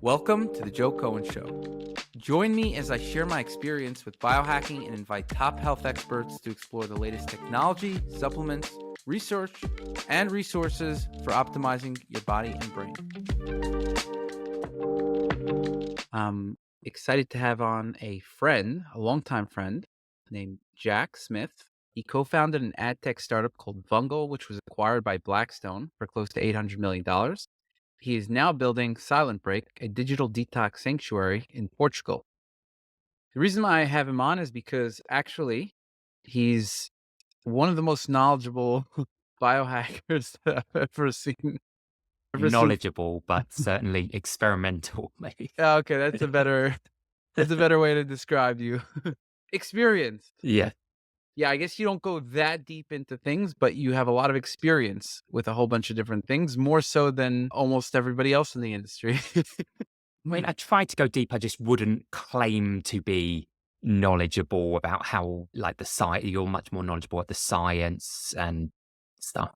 Welcome to the Joe Cohen Show. Join me as I share my experience with biohacking and invite top health experts to explore the latest technology, supplements, research, and resources for optimizing your body and brain. I'm excited to have on a longtime friend named Jack Smith. He co-founded an ad tech startup called Vungle, which was acquired by Blackstone for close to $800 million. He is now building Silent Break, a digital detox sanctuary in Portugal. The reason I have him on is because actually he's one of the most knowledgeable biohackers that I've ever seen. Knowledgeable, but certainly experimental, maybe. Okay, that's a better way to describe you. Experienced. Yeah. Yeah, I guess you don't go that deep into things, but you have a lot of experience with a whole bunch of different things, more so than almost everybody else in the industry. I mean, I try to go deep. I just wouldn't claim to be knowledgeable about how, like, you're much more knowledgeable at the science and stuff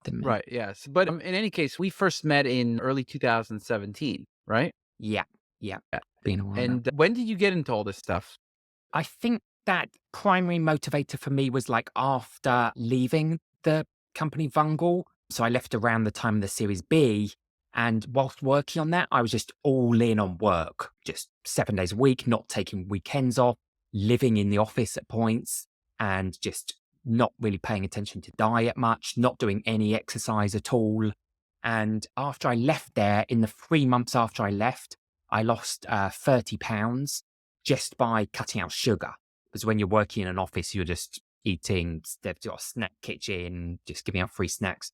than me. Right, yes. But in any case, we first met in early 2017, right? Yeah. Been a while now. And when did you get into all this stuff? I think that primary motivator for me was like after leaving the company Vungle. So I left around the time of the Series B. And whilst working on that, I was just all in on work, just 7 days a week, not taking weekends off, living in the office at points, and just not really paying attention to diet much, not doing any exercise at all. And after I left there, in the 3 months after I left, I lost 30 pounds just by cutting out sugar. Because when you're working in an office, you're just eating, they've got a snack kitchen, just giving out free snacks.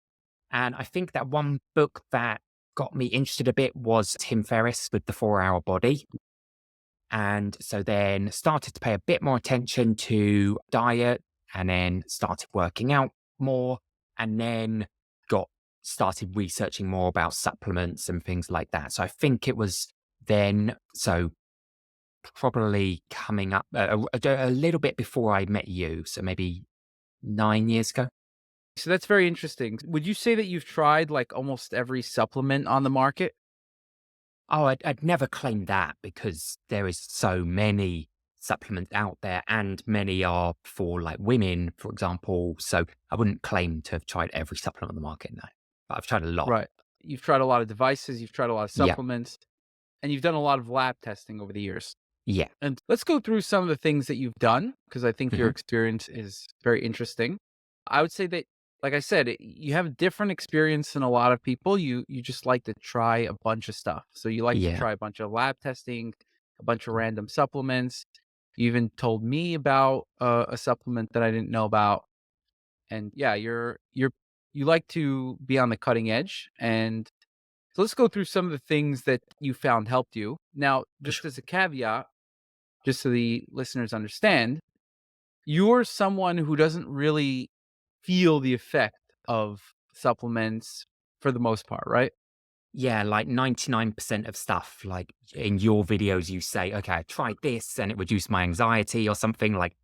And I think that one book that got me interested a bit was Tim Ferriss with The 4-Hour Body. And so then started to pay a bit more attention to diet, and then started working out more, and then started researching more about supplements and things like that. So I think it was then, so probably coming up a little bit before I met you. So maybe 9 years ago. So that's very interesting. Would you say that you've tried like almost every supplement on the market? Oh, I'd never claim that, because there is so many supplements out there, and many are for like women, for example. So I wouldn't claim to have tried every supplement on the market, no. But I've tried a lot. Right. You've tried a lot of devices, you've tried a lot of Yeah. supplements, and you've done a lot of lab testing over the years. Yeah. And let's go through some of the things that you've done, because I think your experience is very interesting. I would say that, like I said, you have a different experience than a lot of people. You just like to try a bunch of stuff. So you like to try a bunch of lab testing, a bunch of random supplements. You even told me about a supplement that I didn't know about. And yeah, you like to be on the cutting edge. And so let's go through some of the things that you found helped you. Now, just as a caveat, just so the listeners understand, you're someone who doesn't really feel the effect of supplements for the most part, right? Yeah, like 99% of stuff, like in your videos, you say, okay, I tried this and it reduced my anxiety or something. Like,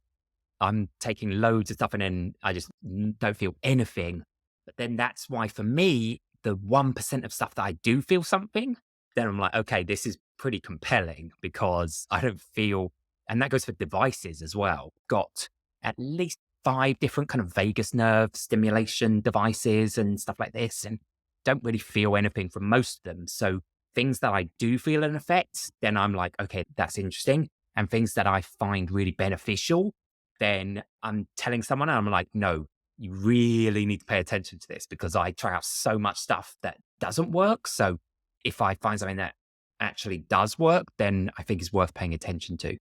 I'm taking loads of stuff and then I just don't feel anything. But then that's why for me, the 1% of stuff that I do feel something, then I'm like, okay, this is pretty compelling, because I don't feel, and that goes for devices as well. Got at least 5 different kind of vagus nerve stimulation devices and stuff like this, and don't really feel anything from most of them. So things that I do feel an effect, then I'm like, okay, that's interesting. And things that I find really beneficial, then I'm telling someone, and I'm like, no, you really need to pay attention to this, because I try out so much stuff that doesn't work. So if I find something that actually does work, then I think it's worth paying attention to.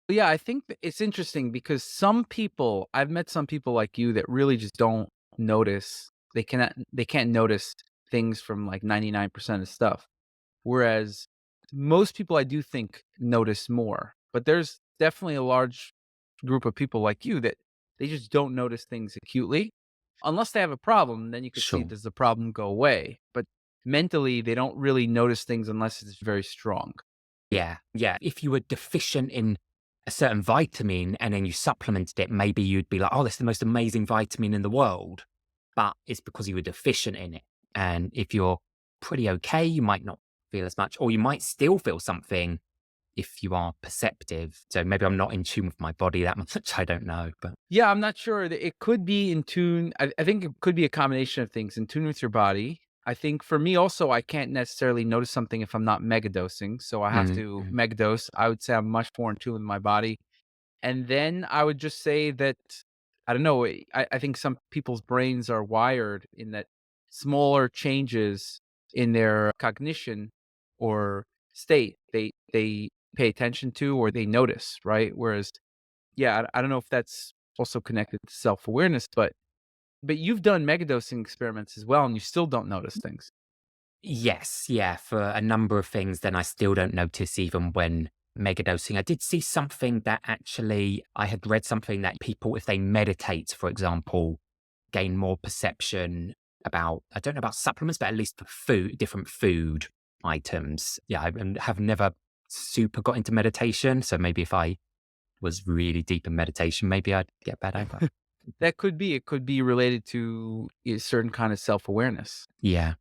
Yeah, I think that it's interesting because I've met some people like you that really just don't notice. They can't notice things from like 99% of stuff. Whereas most people I do think notice more. But there's definitely a large group of people like you that they just don't notice things acutely. Unless they have a problem, then you could see, Sure. does the problem go away? But mentally, they don't really notice things unless it's very strong. Yeah. If you were deficient in a certain vitamin and then you supplemented it, maybe you'd be like, oh, that's the most amazing vitamin in the world. But it's because you were deficient in it. And if you're pretty okay, you might not feel as much, or you might still feel something if you are perceptive. So maybe I'm not in tune with my body that much. I don't know, but Yeah, I'm not sure. It could be in tune. I think it could be a combination of things in tune with your body. I think for me also, I can't necessarily notice something if I'm not megadosing. So I have to mm, megadose. I would say I'm much more in tune with my body. And then I would just say that, I don't know, I think some people's brains are wired in that smaller changes in their cognition or state, they pay attention to or they notice, right? Whereas, yeah, I don't know if that's also connected to self-awareness, but you've done megadosing experiments as well, and you still don't notice things. yes, yeah, for a number of things, then I still don't notice even when megadosing. I did see something that actually I had read something that people, if they meditate, for example, gain more perception about, I don't know about supplements, but at least for food, different food items. Yeah, have never super got into meditation. So maybe if I was really deep in meditation, maybe I'd get better. But That could be. It could be related to a certain kind of self-awareness. yeah.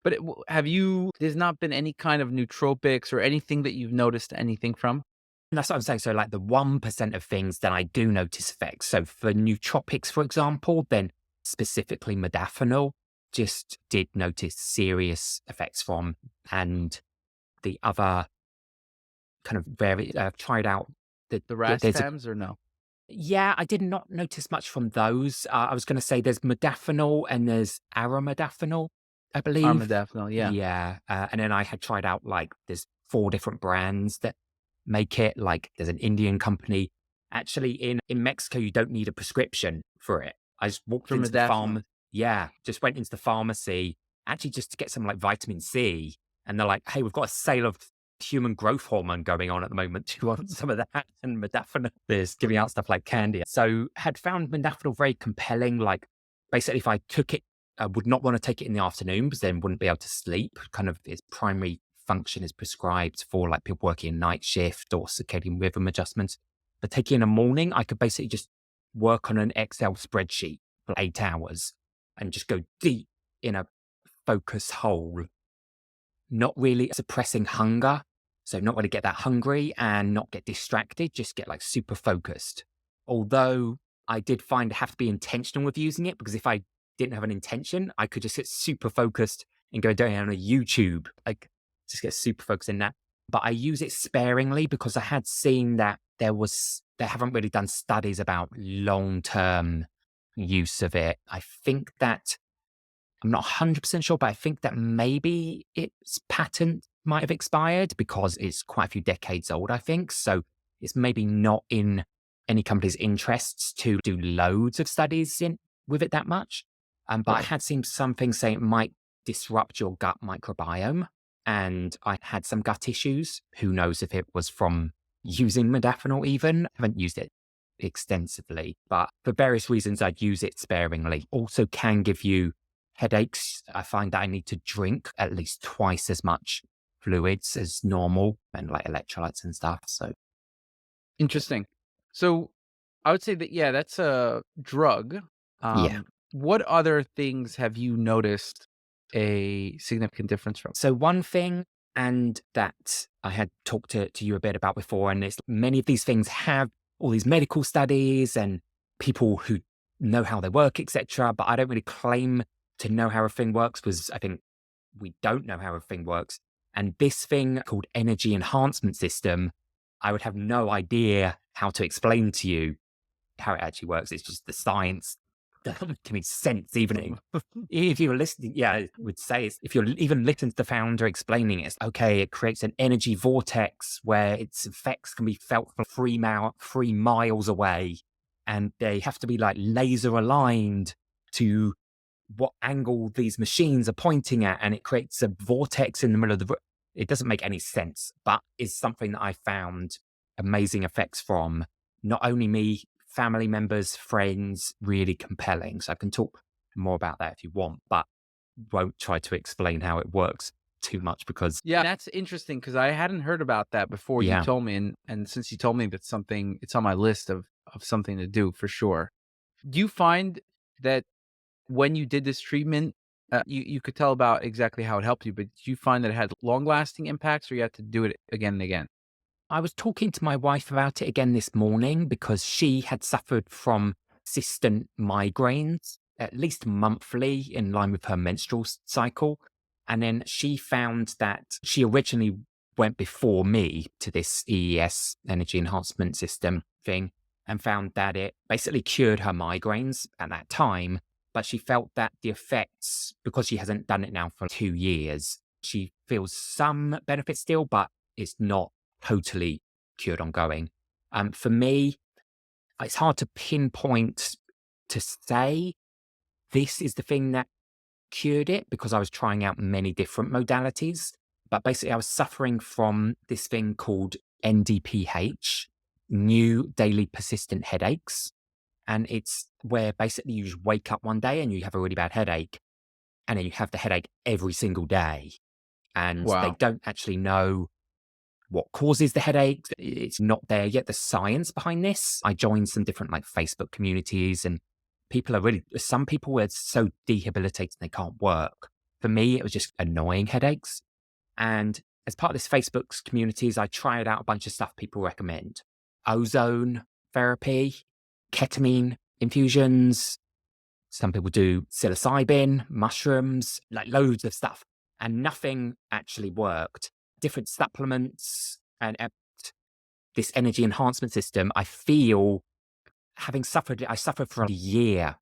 But have you there's not been any kind of nootropics or anything that you've noticed anything from? And that's what I'm saying. So, like the 1% of things that I do notice effects. So, for nootropics, for example, then specifically modafinil, just did notice serious effects from. And the other kind of very, tried out that The there's a, Rastams or no? yeah, I did not notice much from those. I was going to say there's modafinil and there's armodafinil, I believe. Armodafinil, yeah. Yeah. And then I had tried out like there's 4 different brands that make it. Like there's an Indian company. Actually, in Mexico, you don't need a prescription for it. I just walked For into the modafinil. farm. Yeah, just went into the pharmacy actually just to get some like vitamin C. And they're like, hey, we've got a sale of human growth hormone going on at the moment. Do you want some of that? And modafinil is giving out stuff like candy. So had found modafinil very compelling. Like basically, if I took it, I would not want to take it in the afternoon because then wouldn't be able to sleep. Kind of its primary function is prescribed for like people working a night shift or circadian rhythm adjustments. But taking in the morning, I could basically just work on an Excel spreadsheet for 8 hours and just go deep in a focus hole, not really suppressing hunger. So not really get that hungry and not get distracted, just get like super focused. Although I did find I have to be intentional with using it because if I didn't have an intention, I could just get super focused and go down on a YouTube, like just get super focused in that. But I use it sparingly because I had seen that they haven't really done studies about long-term use of it. I think that I'm not 100% sure, but I think that maybe its patent might have expired because it's quite a few decades old, I think. So it's maybe not in any company's interests to do loads of studies with it that much. But I Right. had seen something saying it might disrupt your gut microbiome. And I had some gut issues. Who knows if it was from using modafinil even? I haven't used it extensively, but for various reasons, I'd use it sparingly. Also can give you headaches. I find that I need to drink at least twice as much fluids as normal and like electrolytes and stuff. So Interesting. So, I would say that, yeah, that's a drug. yeah. What other things have you noticed a significant difference from? So one thing, and that I had talked to you a bit about before, and it's many of these things have all these medical studies and people who know how they work, etc. But I don't really claim to know how a thing works because I think we don't know how a thing works. And this thing called energy enhancement system, I would have no idea how to explain to you how it actually works. It's just the science doesn't make any sense, even if you're listening. Yeah, I would say if you're even listening to the founder explaining it, it's okay, it creates an energy vortex where its effects can be felt from 3 miles away. And they have to be like laser aligned to what angle these machines are pointing at, and it creates a vortex in the middle of the. It doesn't make any sense, but is something that I found amazing effects from. Not only me, family members, friends, really compelling. So I can talk more about that if you want, but won't try to explain how it works too much because Yeah, that's interesting because I hadn't heard about that before you yeah, told me, and since you told me that's something, it's on my list of something to do for sure. Do you find that when you did this treatment, You could tell about exactly how it helped you, but did you find that it had long-lasting impacts, or you had to do it again and again? I was talking to my wife about it again this morning because she had suffered from persistent migraines, at least monthly, in line with her menstrual cycle. And then she found that she originally went before me to this EES, energy enhancement system thing, and found that it basically cured her migraines at that time. But she felt that the effects, because she hasn't done it now for 2 years, she feels some benefit still, but it's not totally cured ongoing. For me, it's hard to pinpoint to say this is the thing that cured it because I was trying out many different modalities. But basically, I was suffering from this thing called NDPH, new daily persistent headaches. And it's where basically you just wake up one day and you have a really bad headache, and then you have the headache every single day. And they Wow. don't actually know what causes the headaches. It's not there yet, the science behind this. I joined some different like Facebook communities, and some people were so debilitated they can't work. For me, it was just annoying headaches. And as part of this Facebook's communities, I tried out a bunch of stuff people recommend. Ozone therapy, ketamine infusions. Some people do psilocybin, mushrooms, like loads of stuff. And nothing actually worked. Different supplements and this energy enhancement system, I feel I suffered for a year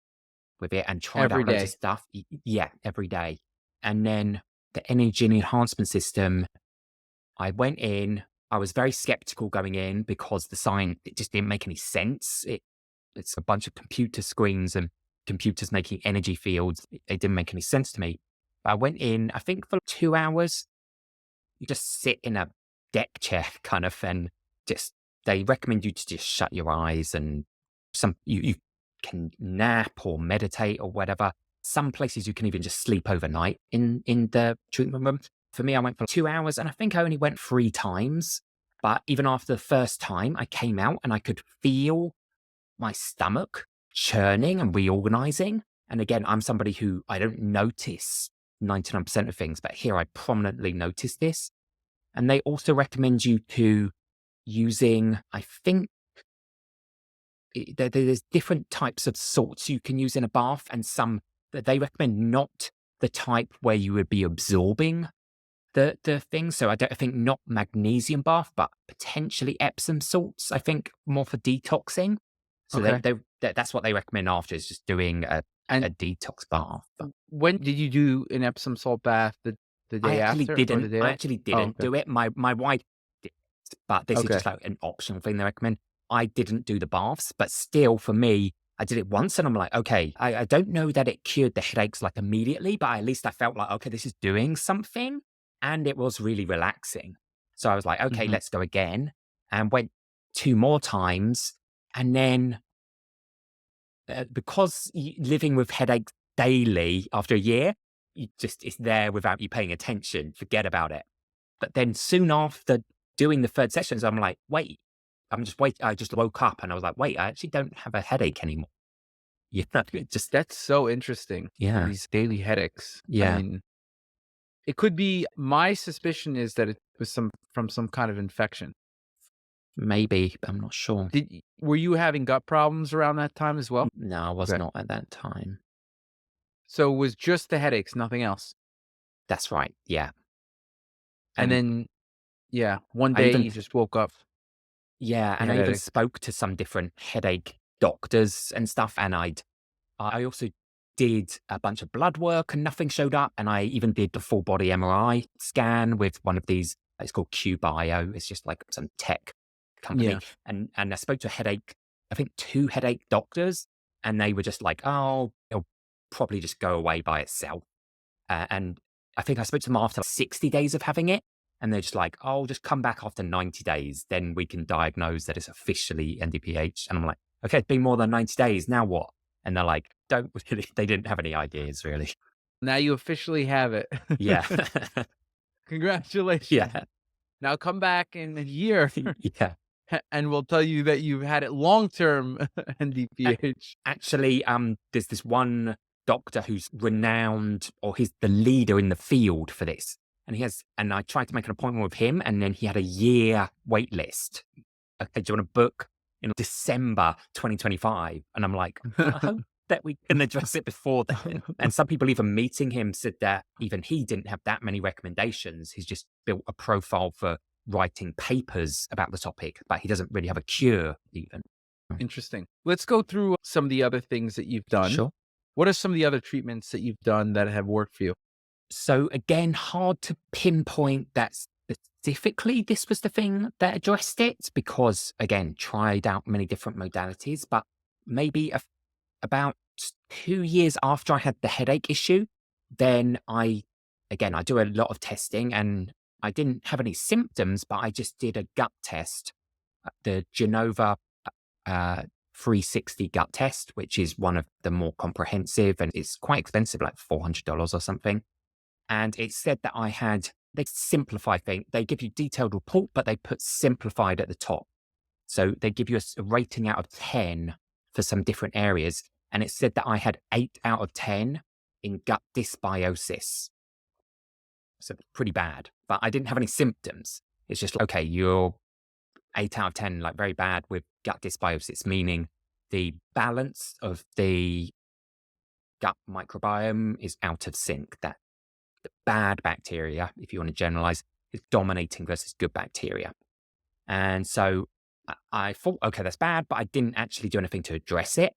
with it and tried Every out loads of day. stuff. Yeah, every day. And then the energy enhancement system, I went in, I was very skeptical going in because the science, it just didn't make any sense. It's a bunch of computer screens and computers making energy fields. It didn't make any sense to me. But I went in, I think for 2 hours, you just sit in a deck chair kind of, and just, they recommend you to just shut your eyes, and you can nap or meditate or whatever. Some places you can even just sleep overnight in the treatment room. For me, I went for 2 hours, and I think I only went 3 times. But even after the first time, I came out and I could feel my stomach churning and reorganizing. And again, I'm somebody who I don't notice 99% of things, but here I prominently noticed this. And they also recommend you to using, I think there's different types of salts you can use in a bath, and some that they recommend not the type where you would be absorbing the thing. So I think not magnesium bath, but potentially Epsom salts, I think more for detoxing. So Okay. that's what they recommend after, is just doing a And detox bath. when did you do an Epsom salt bath? The day after or the day I of? actually Oh, didn't okay. do it. My wife did, but this is Okay. just like an optional thing they recommend. I didn't do the baths, but still for me, I did it once and I'm like, okay, I don't know that it cured the headaches like immediately, but at least I felt like, okay, this is doing something. And it was really relaxing. So I was like, okay, Mhm. let's go again. And went 2 more times. And then because living with headaches daily after a year, it's there without you paying attention. Forget about it. But then soon after doing the third sessions, I'm like, wait, I just woke up and I was like, wait, I actually don't have a headache anymore. You know, it just, That's so interesting, yeah, these daily headaches. I yeah, mean, it could be, my suspicion is that it was from some kind of infection. maybe, but I'm not sure. Were you having gut problems around that time as well? No, I was Okay. not at that time. So it was just the headaches, nothing else. That's right. Yeah. And And then, yeah, one I day even, you just woke up, yeah, you and I had a even headache. spoke to some different headache doctors and stuff. And I also did a bunch of blood work and nothing showed up. And I even did the full body MRI scan with one of these, it's called Bio. It's just like some tech company. Yeah. And I spoke to I think 2 headache doctors, and they were just like, oh, it'll probably just go away by itself. And I think I spoke to them after 60 days of having it. And they're just like, oh, just come back after 90 days. Then we can diagnose that it's officially NDPH. And I'm like, okay, it's been more than 90 days. Now what? And they're like, don't really, they didn't have any ideas really. Now you officially have it. Yeah. Congratulations. Yeah. Now come back in a year Yeah. and we'll tell you that you've had it long term A- NDPH. Actually, there's this one doctor who's renowned, or he's the leader in the field for this. And I tried to make an appointment with him, and then he had a year wait list. Okay, do you want to book in December 2025? And I'm like, I hope that we can address it before then. And some people even meeting him said that even he didn't have that many recommendations. He's just built a profile for writing papers about the topic, but he doesn't really have a cure even. Interesting. Let's go through some of the other things that you've done. Sure. What are some of the other treatments that you've done that have worked for you? So again, hard to pinpoint that specifically this was the thing that addressed it, because again, tried out many different modalities, but maybe about 2 years after I had the headache issue, then I do a lot of testing, and I didn't have any symptoms, but I just did a gut test, the Genova 360 gut test, which is one of the more comprehensive, and it's quite expensive, like $400 or something. And it said that they simplify things. They give you detailed report, but they put simplified at the top. So they give you a rating out of 10 for some different areas. And it said that I had 8 out of 10 in gut dysbiosis. So pretty bad, but I didn't have any symptoms. It's just, okay, you're 8 out of 10, like very bad with gut dysbiosis, meaning the balance of the gut microbiome is out of sync. That the bad bacteria, if you want to generalize, is dominating versus good bacteria. And so I thought, okay, that's bad, but I didn't actually do anything to address it.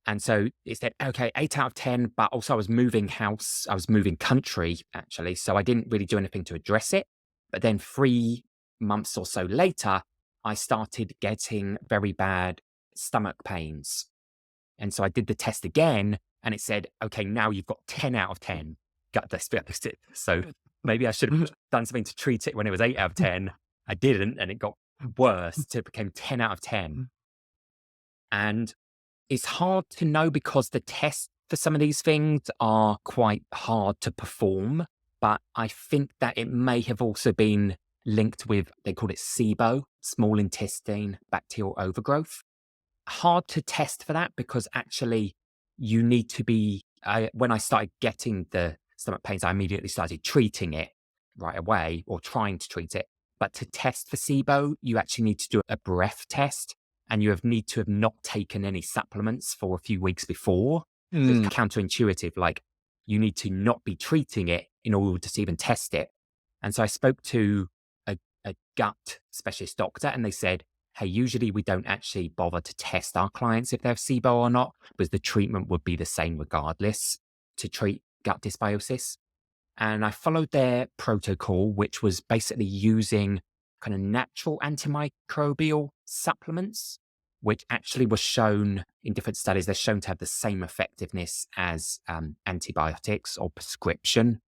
And so it said, okay, 8 out of 10, but also I was moving house, I was moving country, actually. So I didn't really do anything to address it. But then 3 months or so later, I started getting very bad stomach pains. And so I did the test again, and it said, okay, now you've got 10 out of 10 gut dysbiosis. So maybe I should have done something to treat it when it was 8 out of 10. I didn't, and it got worse. So it became 10 out of 10. And it's hard to know because the tests for some of these things are quite hard to perform. But I think that it may have also been linked with, they call it SIBO, small intestine bacterial overgrowth. Hard to test for that because actually you need to be, when I started getting the stomach pains, I immediately started treating it right away, or trying to treat it. But to test for SIBO, you actually need to do a breath test, and you need to have not taken any supplements for a few weeks before. So it's counterintuitive, like you need to not be treating it in order to even test it. And so I spoke to a gut specialist doctor, and they said, hey, usually we don't actually bother to test our clients if they have SIBO or not, because the treatment would be the same regardless to treat gut dysbiosis. And I followed their protocol, which was basically using kind of natural antimicrobial supplements, which actually was shown in different studies. They're shown to have the same effectiveness as antibiotics or prescription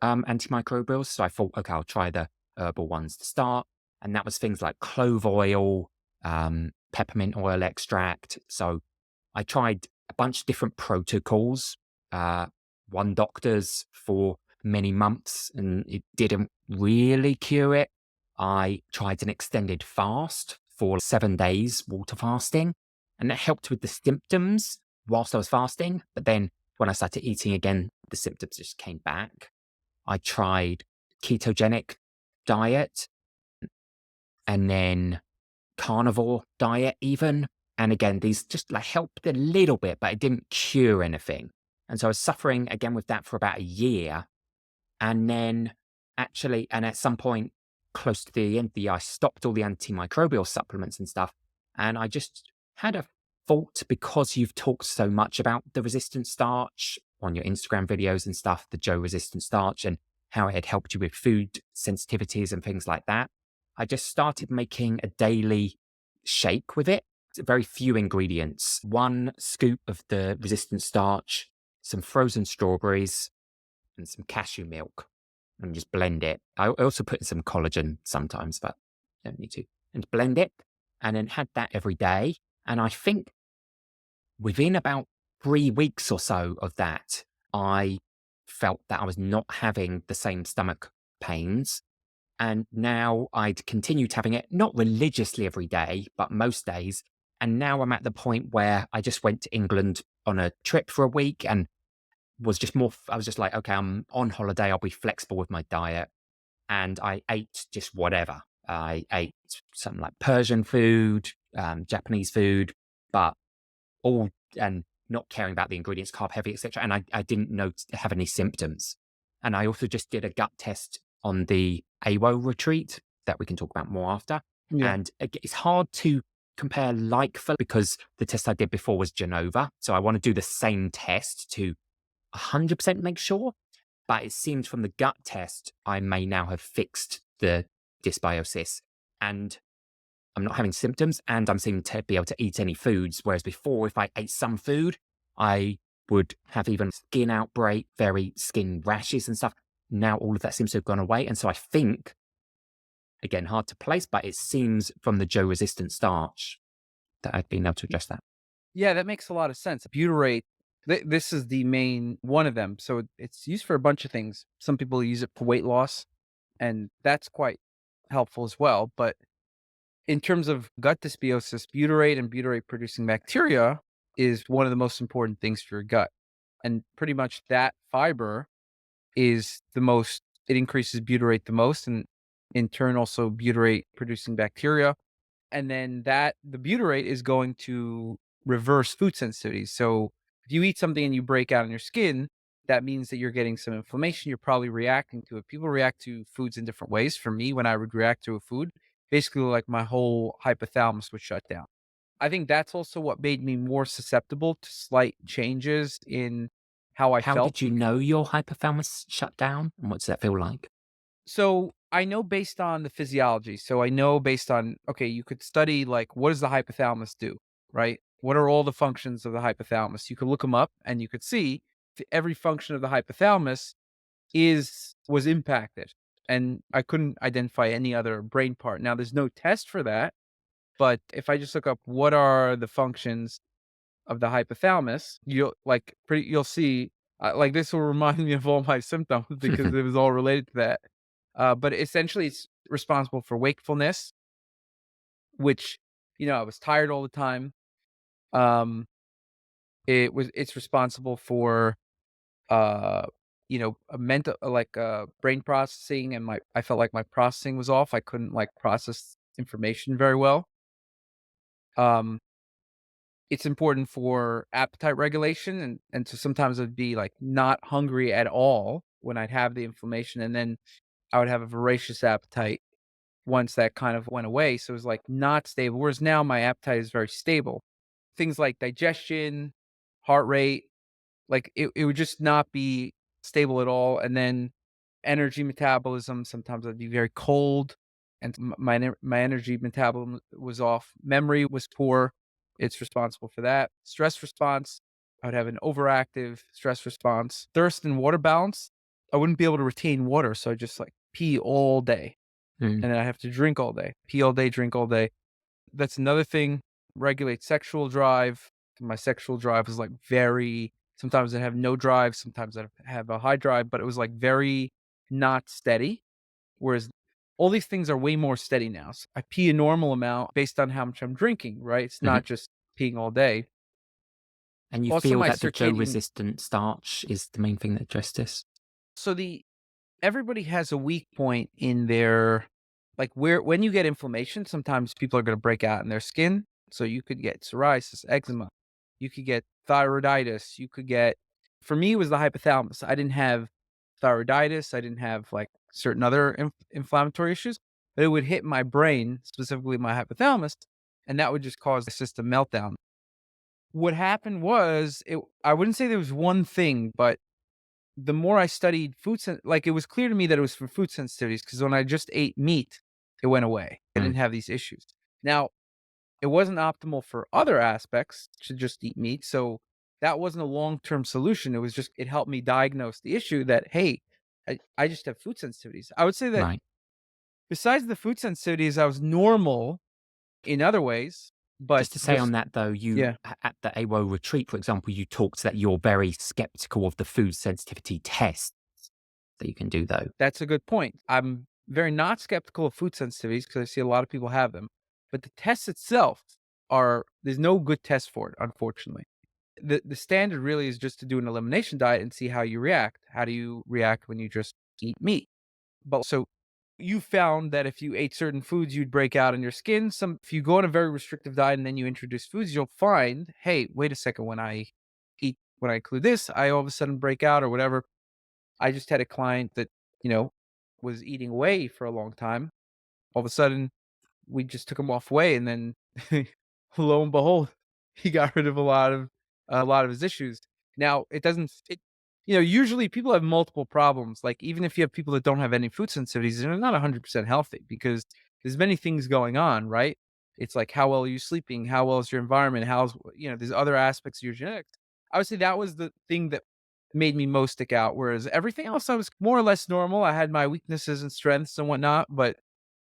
antimicrobials. So I thought, okay, I'll try the herbal ones to start. And that was things like clove oil, peppermint oil extract. So I tried a bunch of different protocols, one doctor's for many months, and it didn't really cure it. I tried an extended fast for 7 days, water fasting, and that helped with the symptoms whilst I was fasting. But then when I started eating again, the symptoms just came back. I tried ketogenic diet, and then carnivore diet even. And again, these just like helped a little bit, but it didn't cure anything. And so I was suffering again with that for about a year. And then actually, and at some point close to the end of the year, I stopped all the antimicrobial supplements and stuff. And I just had a thought, because you've talked so much about the resistant starch on your Instagram videos and stuff, the Joe resistant starch, and how it had helped you with food sensitivities and things like that. I just started making a daily shake with it. Very few ingredients. 1 scoop of the resistant starch, some frozen strawberries, and some cashew milk, and just blend it. I also put in some collagen sometimes, but I don't need to. And blend it, and then had that every day. And I think within about 3 weeks or so of that, I felt that I was not having the same stomach pains. And now I'd continued having it, not religiously every day, but most days. And now I'm at the point where I just went to England on a trip for a week and I was just like, okay, I'm on holiday. I'll be flexible with my diet. And I ate just whatever. I ate something like Persian food, Japanese food, but all, and not caring about the ingredients, carb heavy, etc. And I didn't have any symptoms. And I also just did a gut test on the AIWO retreat that we can talk about more after. Yeah. And it's hard to compare because the test I did before was Genova. So I want to do the same test to 100% make sure. But it seems from the gut test, I may now have fixed the dysbiosis. And I'm not having symptoms, and I'm seeming to be able to eat any foods. Whereas before, if I ate some food, I would have even skin outbreak, very skin rashes and stuff. Now all of that seems to have gone away. And so I think, again, hard to place, but it seems from the Joe resistant starch that I've been able to address that. Yeah, that makes a lot of sense. Butyrate, this is the main one of them. So it's used for a bunch of things. Some people use it for weight loss, and that's quite helpful as well. But in terms of gut dysbiosis, butyrate and butyrate producing bacteria is one of the most important things for your gut. And pretty much that fiber is it increases butyrate the most, and in turn also butyrate producing bacteria. And then the butyrate is going to reverse food sensitivity. So if you eat something and you break out on your skin, that means that you're getting some inflammation. You're probably reacting to it. People react to foods in different ways. For me, when I would react to a food, basically like my whole hypothalamus would shut down. I think that's also what made me more susceptible to slight changes in how I How felt. did you know your hypothalamus shut down? And what does that feel like? So I know based on the physiology. So I know based on, okay, you could study like, what does the hypothalamus do, right? What are all the functions of the hypothalamus? You could look them up and you could see every function of the hypothalamus was impacted. And I couldn't identify any other brain part. Now there's no test for that, but if I just look up what are the functions of the hypothalamus, you'll see like this will remind me of all my symptoms because it was all related to that. But essentially, it's responsible for wakefulness, which I was tired all the time. Um, it's responsible for a mental brain processing, and I felt like my processing was off. I couldn't like process information very well. Um, it's important for appetite regulation, and so sometimes I'd be like not hungry at all when I'd have the inflammation, and then I would have a voracious appetite once that kind of went away. So it was like not stable. Whereas now my appetite is very stable. Things like digestion, heart rate, like it would just not be stable at all. And then energy metabolism, sometimes I'd be very cold and my energy metabolism was off. Memory was poor. It's responsible for that. Stress response, I would have an overactive stress response. Thirst and water balance, I wouldn't be able to retain water. So I just like pee all day Mm. and then I have to drink all day, pee all day, drink all day. That's another thing. Regulate sexual drive. My sexual drive is like sometimes I have no drive, sometimes I have a high drive, but it was like very not steady. Whereas all these things are way more steady now. So I pee a normal amount based on how much I'm drinking, right? It's Mhm. not just peeing all day. And you Also, feel my that the Joe circadian. resistant starch is the main thing that addressed this? So everybody has a weak point in their like where when you get inflammation, sometimes people are going to break out in their skin. So you could get psoriasis, eczema, you could get thyroiditis, you could get for me it was the hypothalamus. I didn't have thyroiditis, I didn't have like certain other inflammatory issues, but it would hit my brain, specifically my hypothalamus, and that would just cause the system meltdown. What happened was I wouldn't say there was one thing, but the more I studied it was clear to me that it was for food sensitivities because when I just ate meat, it went away. I Mm. didn't have these issues. Now, it wasn't optimal for other aspects to just eat meat, so that wasn't a long-term solution. It was just it helped me diagnose the issue that, hey, I just have food sensitivities. I would say that Right. besides the food sensitivities, I was normal in other ways, but Just to say on just that though, yeah. at the AWO retreat, for example, you talked that you're very skeptical of the food sensitivity tests that you can do though. That's a good point. I'm very not skeptical of food sensitivities because I see a lot of people have them. But the test itself, there's no good test for it, unfortunately. The standard really is just to do an elimination diet and see how you react. How do you react when you just eat meat? But so you found that if you ate certain foods, you'd break out in your skin. If you go on a very restrictive diet and then you introduce foods, you'll find, hey, wait a second, when I include this, I all of a sudden break out or whatever. I just had a client that, you know, was eating whey for a long time. All of a sudden, we just took him off whey, and then lo and behold, he got rid of a lot of his issues. Now, it doesn't it usually people have multiple problems. Like, even if you have people that don't have any food sensitivities, they're not 100% healthy because there's many things going on, right? It's like, how well are you sleeping? How well is your environment? There's other aspects of your genetics. I would say that was the thing that made me most stick out, whereas everything else I was more or less normal. I had my weaknesses and strengths and whatnot, but,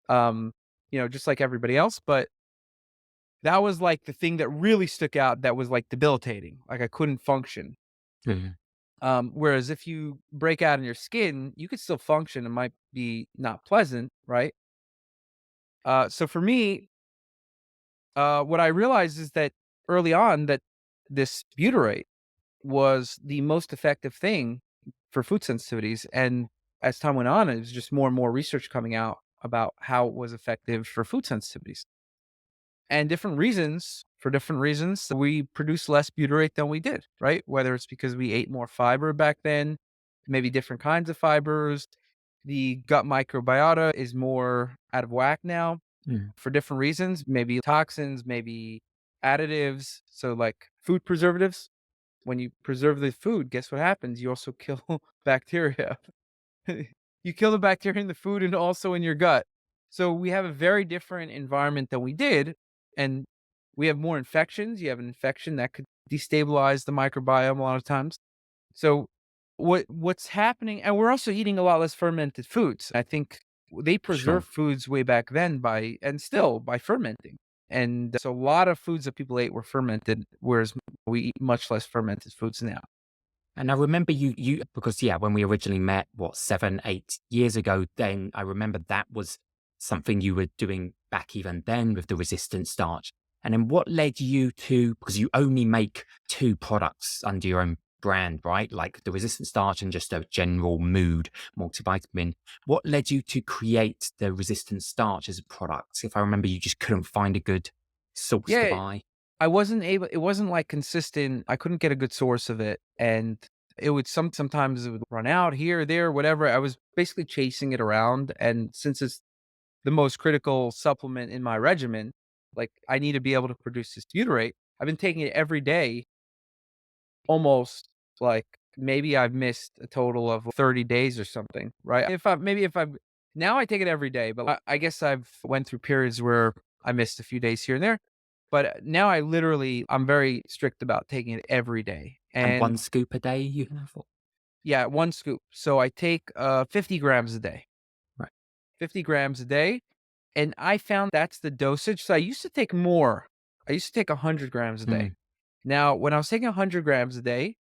um, just like everybody else, but that was, like, the thing that really stuck out that was, like, debilitating, like, I couldn't function. Mhm. Whereas if you break out in your skin, you could still function, it might be not pleasant, right? So for me, what I realized is that early on that this butyrate was the most effective thing for food sensitivities, and as time went on, it was just more and more research coming out about how it was effective for food sensitivities. And for different reasons, we produce less butyrate than we did, right? Whether it's because we ate more fiber back then, maybe different kinds of fibers. The gut microbiota is more out of whack now Mm. for different reasons, maybe toxins, maybe additives. So, like food preservatives, when you preserve the food, guess what happens? You also kill bacteria. You kill the bacteria in the food and also in your gut. So we have a very different environment than we did, and we have more infections. You have an infection that could destabilize the microbiome a lot of times. So what's happening, and we're also eating a lot less fermented foods. I think they Sure. preserved foods way back then by fermenting. And so a lot of foods that people ate were fermented, whereas we eat much less fermented foods now. And I remember you because yeah, when we originally met, what, 7, 8 years ago, then I remember that was something you were doing back even then with the resistant starch. And then what led you to, because you only make 2 products under your own brand, right? Like the resistant starch and just a general mood multivitamin. What led you to create the resistant starch as a product? If I remember, you just couldn't find a good source to Yeah, buy. it wasn't, like, consistent. I couldn't get a good source of it, and it would sometimes it would run out here, there, whatever. I was basically chasing it around, and since it's the most critical supplement in my regimen, like, I need to be able to produce this butyrate. I've been taking it every day, almost, like, maybe I've missed a total of 30 days or something, right? If I've now I take it every day, but I guess I've went through periods where I missed a few days here and there. But, now I'm very strict about taking it every day, And and 1 scoop a day you have? yeah, 1 scoop. So I take, 50 grams a day, Right. 50 grams a day, and I found that's the dosage. So I used to take more. I used to take 100 grams a day. Mm, Now, when I was taking 100 grams a day,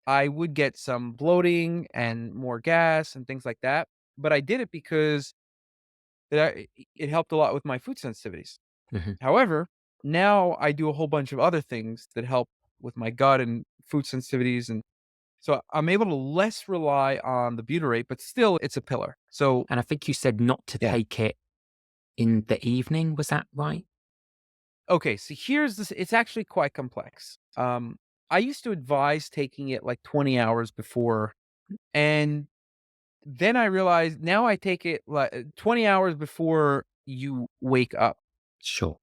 I would get some bloating and more gas and things like that, but I did it because it helped a lot with my food sensitivities. mhm. However, now I do a whole bunch of other things that help with my gut and food sensitivities, and so I'm able to less rely on the butyrate, but still it's a pillar. So And I think you said not to yeah. take it in the evening, was that right? Okay, so here's this it's actually quite complex. I used to advise taking it like 20 hours before, and then I realized now I take it like 20 hours before you wake up. Sure.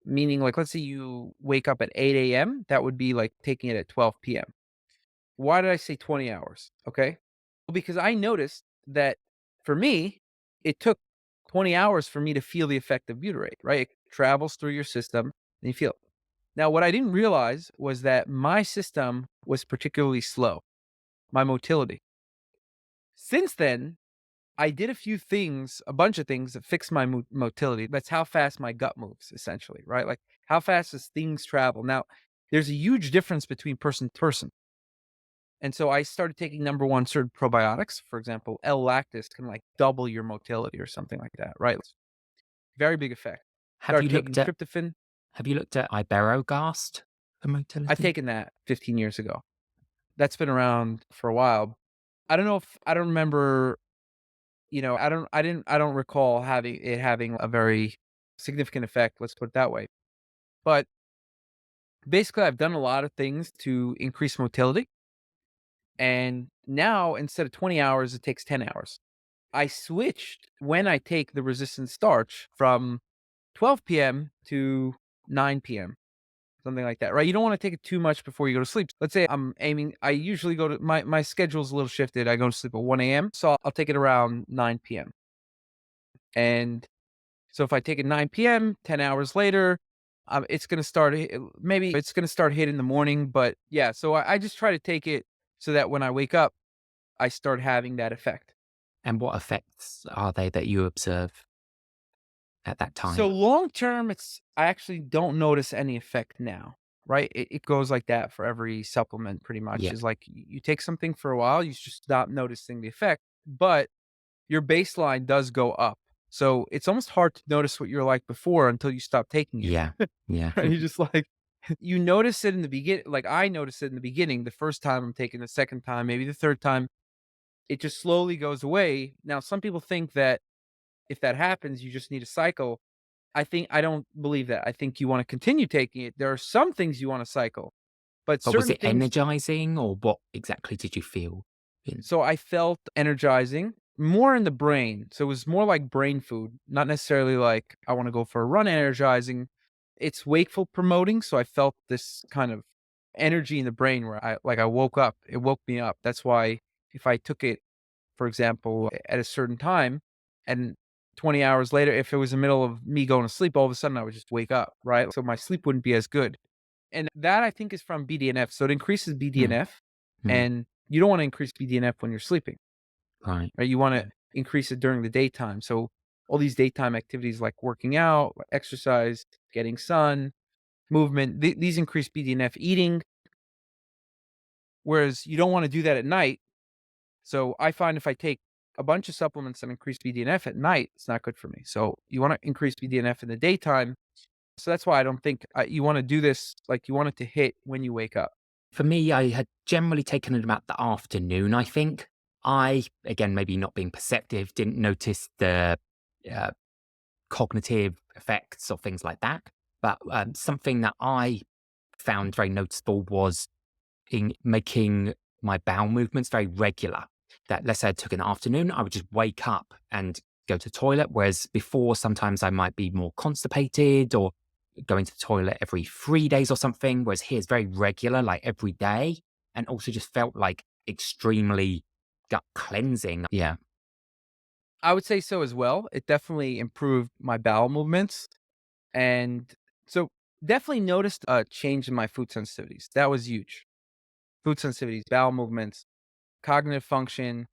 Meaning, like, let's say you wake up at 8 a.m., that would be like taking it at 12 p.m. Why did I say 20 hours? Okay. Well, because I noticed that for me, it took 20 hours for me to feel the effect of butyrate, right? It travels through your system and you feel it. Now, what I didn't realize was that my system was particularly slow, my motility. Since then, I did a bunch of things that fixed my motility. That's how fast my gut moves, essentially, right? Like, how fast does things travel? Now, there's a huge difference between person to person. And so I started taking number one certain probiotics. For example, L-lactis can like double your motility or something like that, right? Very big effect. Have you Started taking looked at tryptophan. Have you looked at Iberogast for I've motility? taken that 15 years ago. That's been around for a while. I don't remember, I don't recall having a very significant effect, let's put it that way. But basically, I've done a lot of things to increase motility, and now instead of 20 hours, it takes 10 hours. I switched when I take the resistant starch from 12 p.m. to 9 p.m., something like that, right? You don't wanna take it too much before you go to sleep. Let's say I usually go to my schedule's a little shifted. I go to sleep at 1 a.m., so I'll take it around 9 p.m. And so if I take it 9 p.m., 10 hours later, it's gonna start maybe it's gonna start hitting in the morning, but yeah, so I just try to take it so that when I wake up, I start having that effect. And what effects are they that you observe at that So time? long term, I actually don't notice any effect now, right? It goes like that for every supplement pretty much. Yeah. Is like you take something for a while, you just stop noticing the effect, but your baseline does go up. So it's almost hard to notice what you're like before until you stop taking it. Yeah. Yeah. And you just like you notice it in the beginning. Like I noticed it in the beginning, the first time I'm taking, the second time, maybe the third time, it just slowly goes away. Now, some people think that if that happens, you just need a cycle. I don't believe that. I think you wanna continue taking it. There are some things you wanna cycle, but But was certain it things. energizing, or what exactly did you feel in So I felt energizing, more in the brain. So it was more like brain food, not necessarily like I wanna go for a run energizing. It's wakeful promoting, so I felt this kind of energy in the brain where I woke up. It woke me up. That's why if I took it, for example, at a certain time, and 20 hours later, if it was the middle of me going to sleep, all of a sudden I would just wake up, right? So my sleep wouldn't be as good. And that I think is from BDNF. So it increases mm, BDNF, mm, and you don't want to increase BDNF when you're sleeping, right. right? You want to increase it during the daytime. So all these daytime activities like working out, like exercise, getting sun, movement, these increase BDNF, eating, whereas you don't want to do that at night. So I find if I take a bunch of supplements that increase BDNF at night, it's not good for me. So you want to increase BDNF in the daytime. So that's why I don't think you want to do this like you want it to hit when you wake up. For me, I had generally taken it about the afternoon, I think. I, again, maybe not being perceptive, didn't notice the uh, cognitive effects or things like that. But something that I found very noticeable was in making my bowel movements very regular. That, let's say I took an afternoon, I would just wake up and go to the toilet. Whereas before, sometimes I might be more constipated or going to the toilet every 3 days or something. Whereas here it's very regular, like every day. And also just felt like extremely gut cleansing. Yeah. I would say so as well. It definitely improved my bowel movements. And so definitely noticed a change in my food sensitivities. That was huge. Food sensitivities, bowel movements, cognitive function.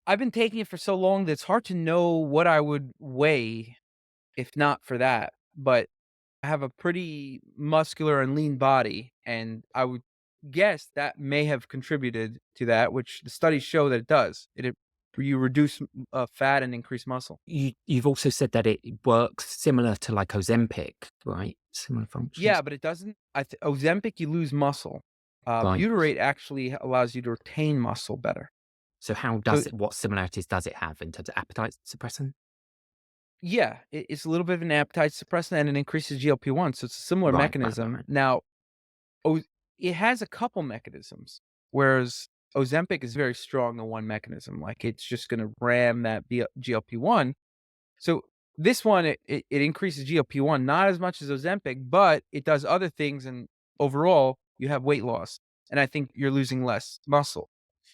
I've been taking it for so long that it's hard to know what I would weigh if not for that. But I have a pretty muscular and lean body, and I would guess that may have contributed to that, which the studies show that it does. You reduce fat and increase muscle. You've also said that it works similar to like Ozempic, right? Similar Yeah, functions. but it doesn't. Ozempic, you lose muscle. Right. Butyrate actually allows you to retain muscle better. So how So does it, what similarities does it have in terms of appetite suppressant? yeah, it's a little bit of an appetite suppressant and it increases GLP-1. So it's a similar mechanism. Right. Now, O it has a couple mechanisms, whereas Ozempic is very strong in one mechanism, like, it's just gonna ram that GLP-1. So, this one, it increases GLP-1, not as much as Ozempic, but it does other things, and overall, you have weight loss, and I think you're losing less muscle.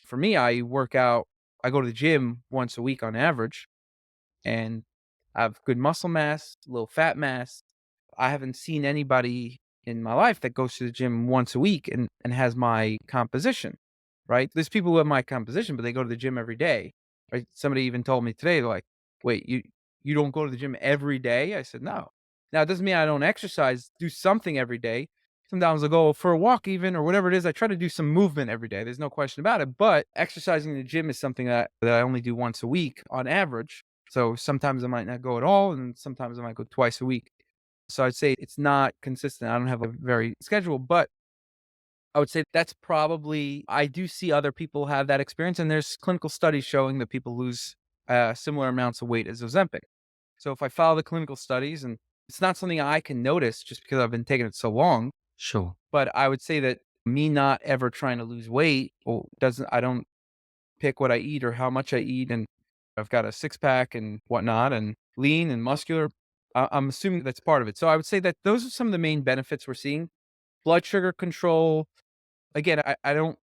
For me, I go to the gym once a week on average, and I have good muscle mass, low fat mass. I haven't seen anybody in my life that goes to the gym once a week and has my composition, right? There's people who have my composition, but they go to the gym every day, right? Somebody even told me today, like, wait, you don't go to the gym every day? I said, no. Now, it doesn't mean I don't exercise, do something every day. Sometimes I'll go for a walk even or whatever it is. I try to do some movement every day. There's no question about it. But exercising in the gym is something that I only do once a week on average. So sometimes I might not go at all, and sometimes I might go twice a week. So I'd say it's not consistent. I don't have a very schedule, but I would say that's probably, I do see other people have that experience, and there's clinical studies showing that people lose similar amounts of weight as Ozempic. So if I follow the clinical studies, and it's not something I can notice just because I've been taking it so long, Sure. but I would say that me not ever trying to lose weight or doesn't, I don't pick what I eat or how much I eat, and I've got a six pack and whatnot, and lean and muscular. I'm assuming that's part of it. So I would say that those are some of the main benefits we're seeing. Blood sugar control. Again, I don't,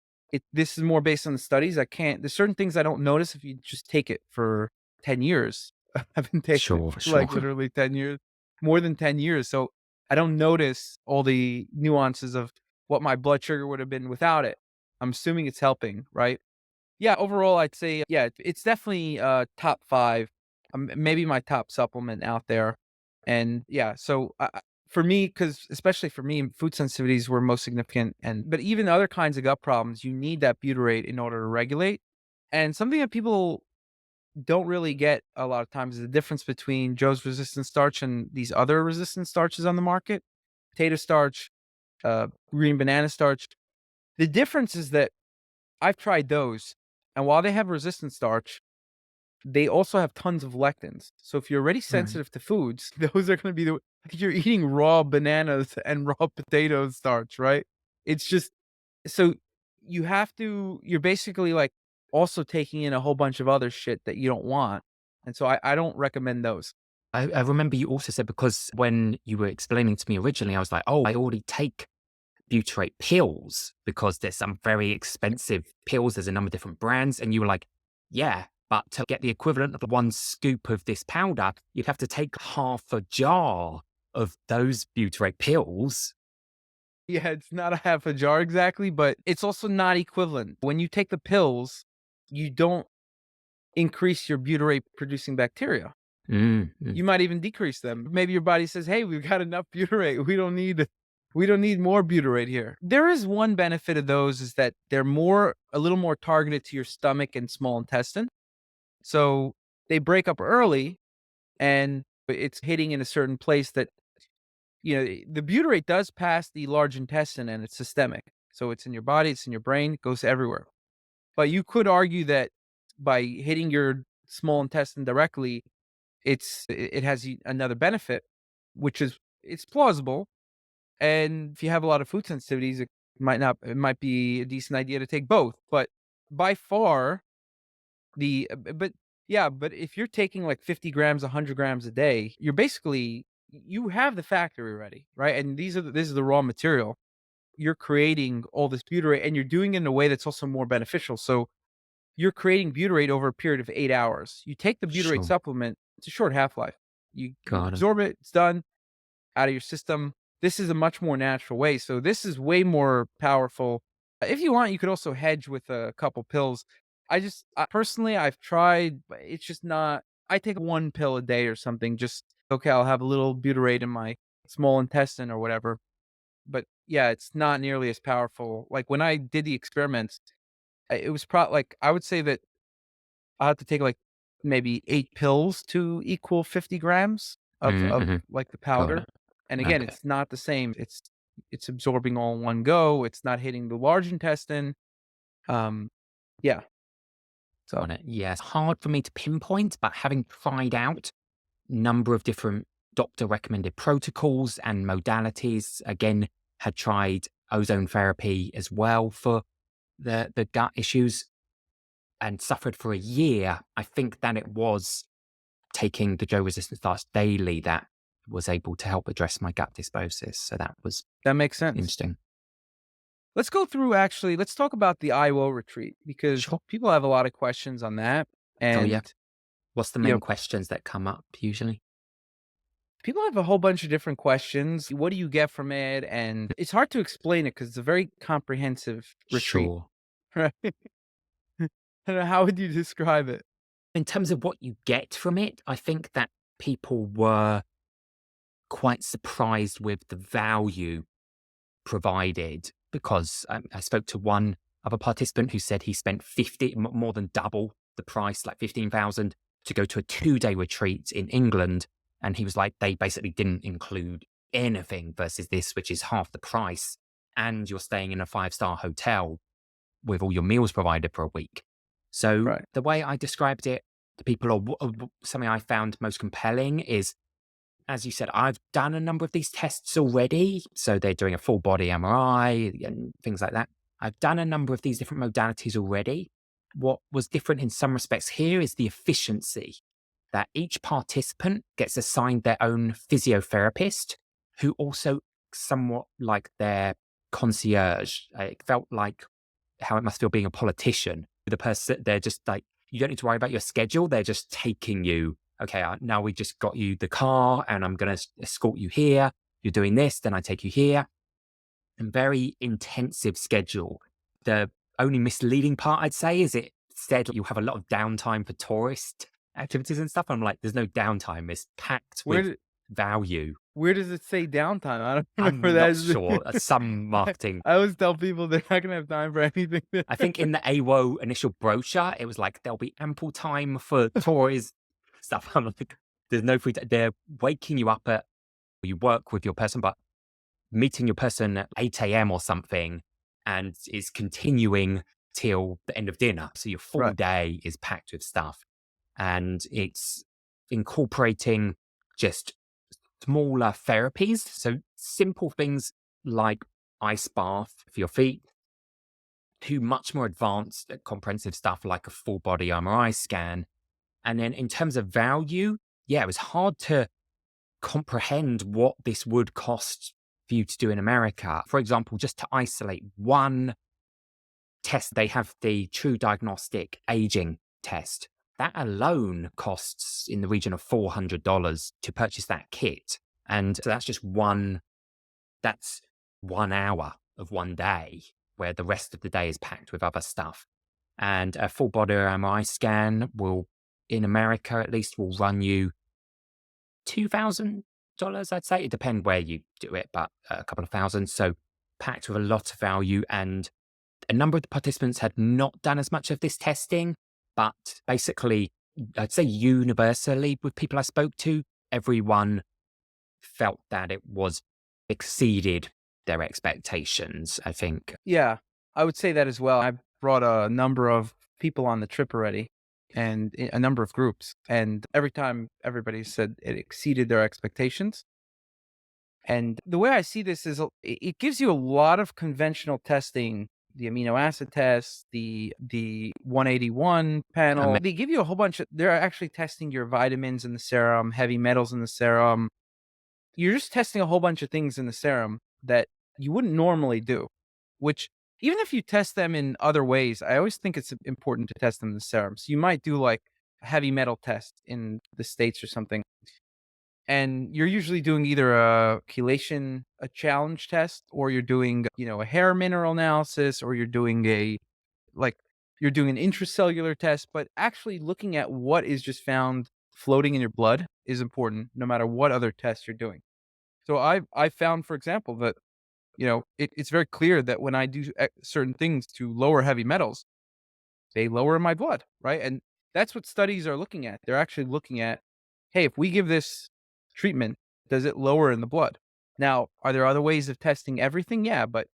this is more based on the studies. I can't, there's certain things I don't notice if you just take it for 10 years. I've been taking it Sure, for sure. like literally 10 years, more than 10 years. So I don't notice all the nuances of what my blood sugar would have been without it. I'm assuming it's helping, right? Yeah, overall, I'd say, yeah, it's definitely top 5, maybe my top supplement out there. And yeah, so for me, because especially for me, food sensitivities were most significant. And but even other kinds of gut problems, you need that butyrate in order to regulate. And something that people don't really get a lot of times is the difference between Joe's resistant starch and these other resistant starches on the market, potato starch, green banana starch. The difference is that I've tried those, and while they have resistant starch, they also have tons of lectins. So if you're already Right. sensitive to foods, those are gonna be the, like, you're eating raw bananas and raw potato starch, right? It's just, so you're basically, like, also taking in a whole bunch of other shit that you don't want, and so I don't recommend those. I remember you also said, because when you were explaining to me originally, I was like, oh, I already take butyrate pills because there's some very expensive pills. There's a number of different brands. And you were like, yeah, but to get the equivalent of one scoop of this powder, you'd have to take half a jar of those butyrate pills. Yeah, it's not a half a jar exactly, but it's also not equivalent. When you take the pills, you don't increase your butyrate producing bacteria. Mm, mm, You might even decrease them. Maybe your body says, "Hey, we've got enough butyrate. We don't need more butyrate here." There is one benefit of those, is that they're a little more targeted to your stomach and small intestine. So they break up early, and it's hitting in a certain place that, the butyrate does pass the large intestine, and it's systemic. So it's in your body, it's in your brain, it goes everywhere. But you could argue that by hitting your small intestine directly, it has another benefit, which is, it's plausible. And if you have a lot of food sensitivities, it might be a decent idea to take both. But by far but yeah, but if you're taking like 50 grams, 100 grams a day, you have the factory ready, right? And this is the raw material. You're creating all this butyrate, and you're doing it in a way that's also more beneficial. So you're creating butyrate over a period of 8 hours. You take the butyrate sure. supplement, it's a short half life. You Got it. absorb it, it's done, out of your system. This is a much more natural way. So this is way more powerful. If you want, you could also hedge with a couple pills. Personally, I've tried, but it's just not. I take one pill a day or something. Just okay, I'll have a little butyrate in my small intestine or whatever. But yeah, it's not nearly as powerful. Like when I did the experiments, it was like I would say that I have to take like maybe 8 pills to equal 50 grams of Mm-hmm. like the Got powder. it. And again, Okay. it's not the same. It's absorbing all in one go. It's not hitting the large intestine. Um, yeah. So Got it. Yes. Hard for me to pinpoint, but having tried out number of different doctor recommended protocols and modalities, again, had tried ozone therapy as well for the gut issues and suffered for a year. I think that it was taking the Joe resistant starch daily that was able to help address my gut dysbiosis. So that was that makes sense. interesting. Let's talk about the AIWO retreat, because Sure. people have a lot of questions on that. Oh, yeah. And, What's the you main know, questions that come up usually? people have a whole bunch of different questions. What do you get from it? And it's hard to explain it because it's a very comprehensive retreat, Sure. right? I don't know, how would you describe it? In terms of what you get from it, I think that people were quite surprised with the value provided because I spoke to one other participant who said he spent more than double the price, like 15,000, to go to a 2-day retreat in England. And he was like, they basically didn't include anything versus this, which is half the price. And you're staying in a 5-star hotel with all your meals provided for a week. So Right. the way I described it to people, or something I found most compelling is, as you said, I've done a number of these tests already. So they're doing a full body MRI and things like that. I've done a number of these different modalities already. What was different in some respects here is the efficiency, that each participant gets assigned their own physiotherapist who also somewhat like their concierge. It felt like how it must feel being a politician. The person, they're just like, you don't need to worry about your schedule. They're just taking you. Okay, now we just got you the car and I'm going to escort you here. You're doing this, then I take you here. And very intensive schedule. The only misleading part, I'd say, is it said you have a lot of downtime for tourist activities and stuff. I'm like, there's no downtime. It's packed Where with did value. where does it say downtime? I don't remember I'm that. not sure. Some marketing. I always tell people they're not gonna have time for anything. I think in the AIWO initial brochure, it was like, there'll be ample time for tours stuff. I'm like, there's no free time. They're waking you up you work with your person, but meeting your person at 8 a.m. or something and is continuing till the end of dinner. So your full Right. day is packed with stuff. And it's incorporating just smaller therapies. So simple things like ice bath for your feet, to much more advanced comprehensive stuff like a full body MRI scan. And then in terms of value, yeah, it was hard to comprehend what this would cost for you to do in America. For example, just to isolate one test, they have the True Diagnostic Aging test. That alone costs in the region of $400 to purchase that kit. And so that's just that's 1 hour of one day, where the rest of the day is packed with other stuff. And a full body MRI scan in America at least, will run you $2,000, I'd say. It depends where you do it, but a couple of thousand. So packed with a lot of value. And a number of the participants had not done as much of this testing, but basically, I'd say universally with people I spoke to, everyone felt that it was exceeded their expectations, I think. Yeah, I would say that as well. I brought a number of people on the trip already and a number of groups. And every time everybody said it exceeded their expectations. And the way I see this is it gives you a lot of conventional testing, the amino acid test, the 181 panel. They give you a whole bunch of, they're actually testing your vitamins in the serum, heavy metals in the serum. You're just testing a whole bunch of things in the serum that you wouldn't normally do, which even if you test them in other ways, I always think it's important to test them in the serum. So you might do like a heavy metal test in the States or something. And you're usually doing either a chelation, a challenge test, or you're doing, a hair mineral analysis, or you're doing you're doing an intracellular test. But actually looking at what is just found floating in your blood is important, no matter what other tests you're doing. So I found, for example, that it's very clear that when I do certain things to lower heavy metals, they lower my blood, right? And that's what studies are looking at. They're actually looking at, hey, if we give this treatment, does it lower in the blood? Now, are there other ways of testing everything? Yeah, but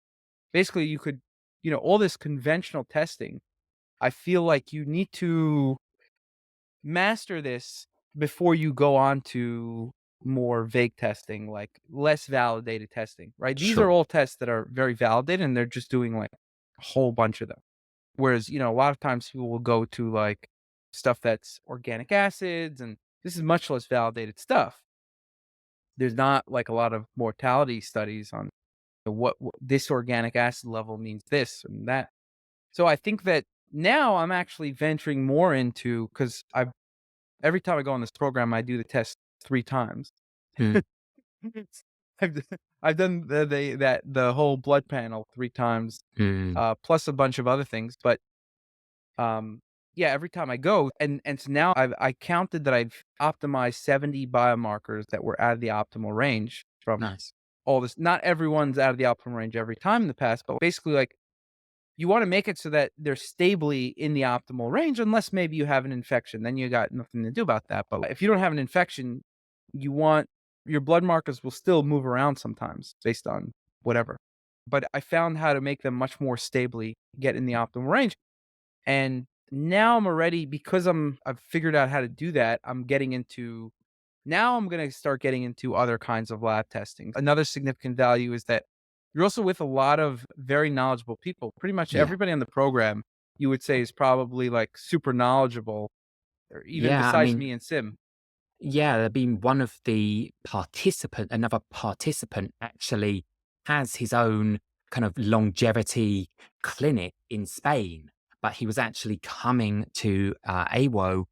basically you could, all this conventional testing, I feel like you need to master this before you go on to more vague testing, like less validated testing, right? These are Sure. all tests that are very validated and they're just doing like a whole bunch of them. Whereas, a lot of times people will go to like stuff that's organic acids, and this is much less validated stuff. There's not like a lot of mortality studies on what this organic acid level means this and that. So I think that now I'm actually venturing more into, because every time I go on this program, I do the test 3 times. Mm, I've, I've done the whole blood panel 3 times, mm, plus a bunch of other things. But yeah, every time I go, and so now I counted that I've optimized 70 biomarkers that were out of the optimal range from nice. all this. Not everyone's out of the optimal range every time in the past, but basically, like, you want to make it so that they're stably in the optimal range, unless maybe you have an infection. Then you got nothing to do about that. But if you don't have an infection, you want your blood markers will still move around sometimes based on whatever. But I found how to make them much more stably get in the optimal range. And now I'm already because I've figured out how to do that, I'm getting into now I'm gonna start getting into other kinds of lab testing. Another significant value is that you're also with a lot of very knowledgeable people. Pretty much Yeah. everybody on the program, you would say, is probably, like, super knowledgeable, or even Yeah. I besides mean, me and Sim. yeah, there been one of the another participant actually has his own kind of longevity clinic in Spain, but he was actually coming to AWO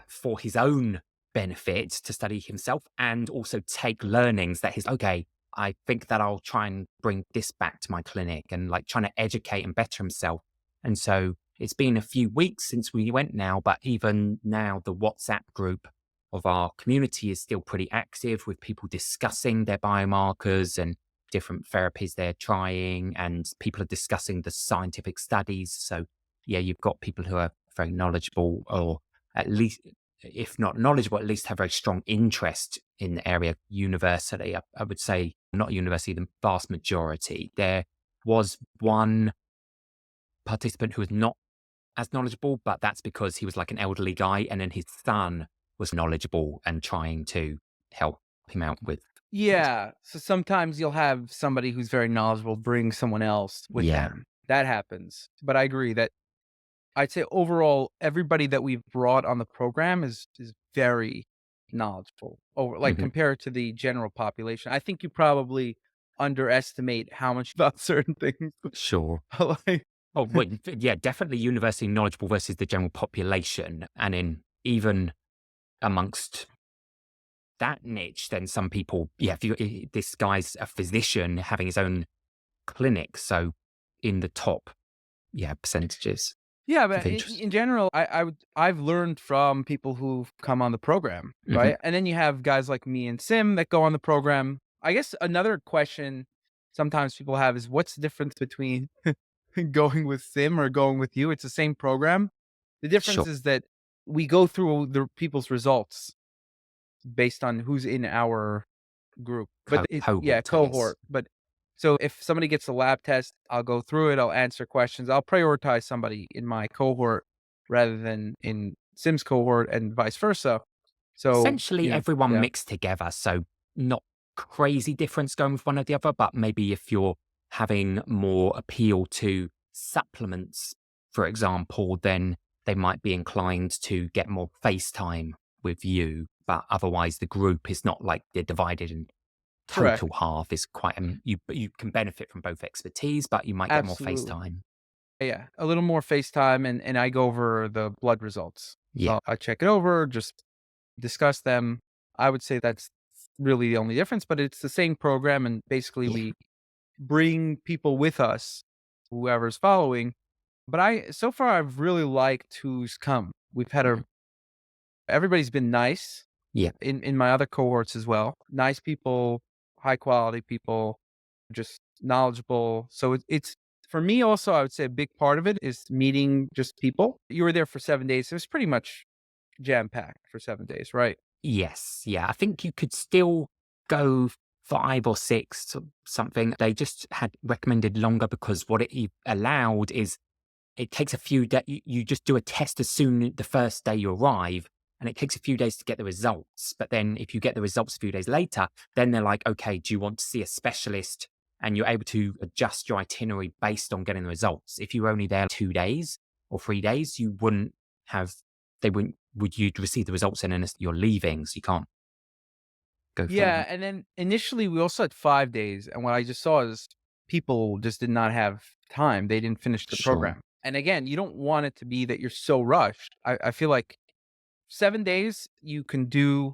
for his own benefit to study himself and also take learnings that he's okay. I think that I'll try and bring this back to my clinic and like trying to educate and better himself. And so it's been a few weeks since we went now, but even now the WhatsApp group of our community is still pretty active with people discussing their biomarkers and different therapies they're trying, and people are discussing the scientific studies. So, yeah, you've got people who are very knowledgeable, or at least, if not knowledgeable, at least have very strong interest in the area universally. I would say, not university, the vast majority. There was one participant who was not as knowledgeable, but that's because he was like an elderly guy, and then his son was knowledgeable and trying to help him out with. Yeah, so sometimes you'll have somebody who's very knowledgeable bring someone else with Yeah. them. That happens. But I agree that I'd say overall, everybody that we've brought on the program is very knowledgeable over like, Mhm. compared to the general population. I think you probably underestimate how much about certain things. Sure. Like Oh, well, yeah, definitely university knowledgeable versus the general population. And in even amongst that niche, then some people, yeah, this guy's a physician having his own clinic. So in the top, yeah, percentages Yeah, of but interest. in general, I've learned from people who've come on the program, Hmm. right? And then you have guys like me and Sim that go on the program. I guess another question sometimes people have is what's the difference between going with Sim or going with you? It's the same program. The difference Sure. is that we go through the people's results based on who's in our group. But yeah, Cohort, I guess. cohort. But so if somebody gets a lab test, I'll go through it, I'll answer questions. I'll prioritize somebody in my cohort rather than in Sim's cohort and vice versa. So, Essentially everyone yeah. mixed together. So not crazy difference going with one or the other, but maybe if you're having more appeal to supplements, for example, then they might be inclined to get more face time with you. But otherwise, the group is not like they're divided in Correct. total half. Is quite you can benefit from both expertise, but you might get more face Absolutely. time. Yeah. A little more FaceTime and I go over the blood results. Yeah. So I check it over, just discuss them. I would say that's really the only difference, but it's the same program and basically Yeah. we bring people with us, whoever's following. But so far I've really liked who's come. We've had Mhm. everybody's been nice Yeah. in my other cohorts as well. Nice people, high quality people, just knowledgeable. So it's for me also, I would say a big part of it is meeting just people. You were there for 7 days. It was pretty much jam packed for 7 days, right? Yes, yeah. I think you could still go 5 or 6 or something. They just had recommended longer because what allowed is it takes a few days. You just do a test as soon the first day you arrive, and it takes a few days to get the results. But then if you get the results a few days later, then they're like, okay, do you want to see a specialist? And you're able to adjust your itinerary based on getting the results. If you were only there 2 days or 3 days, you wouldn't have, they wouldn't, would you'd receive the results and then you're leaving, so you can't go Yeah. further. And then initially we also had 5 days. And what I just saw is people just did not have time. They didn't finish the Sure. program. And again, you don't want it to be that you're so rushed. I feel like 7 days, you can do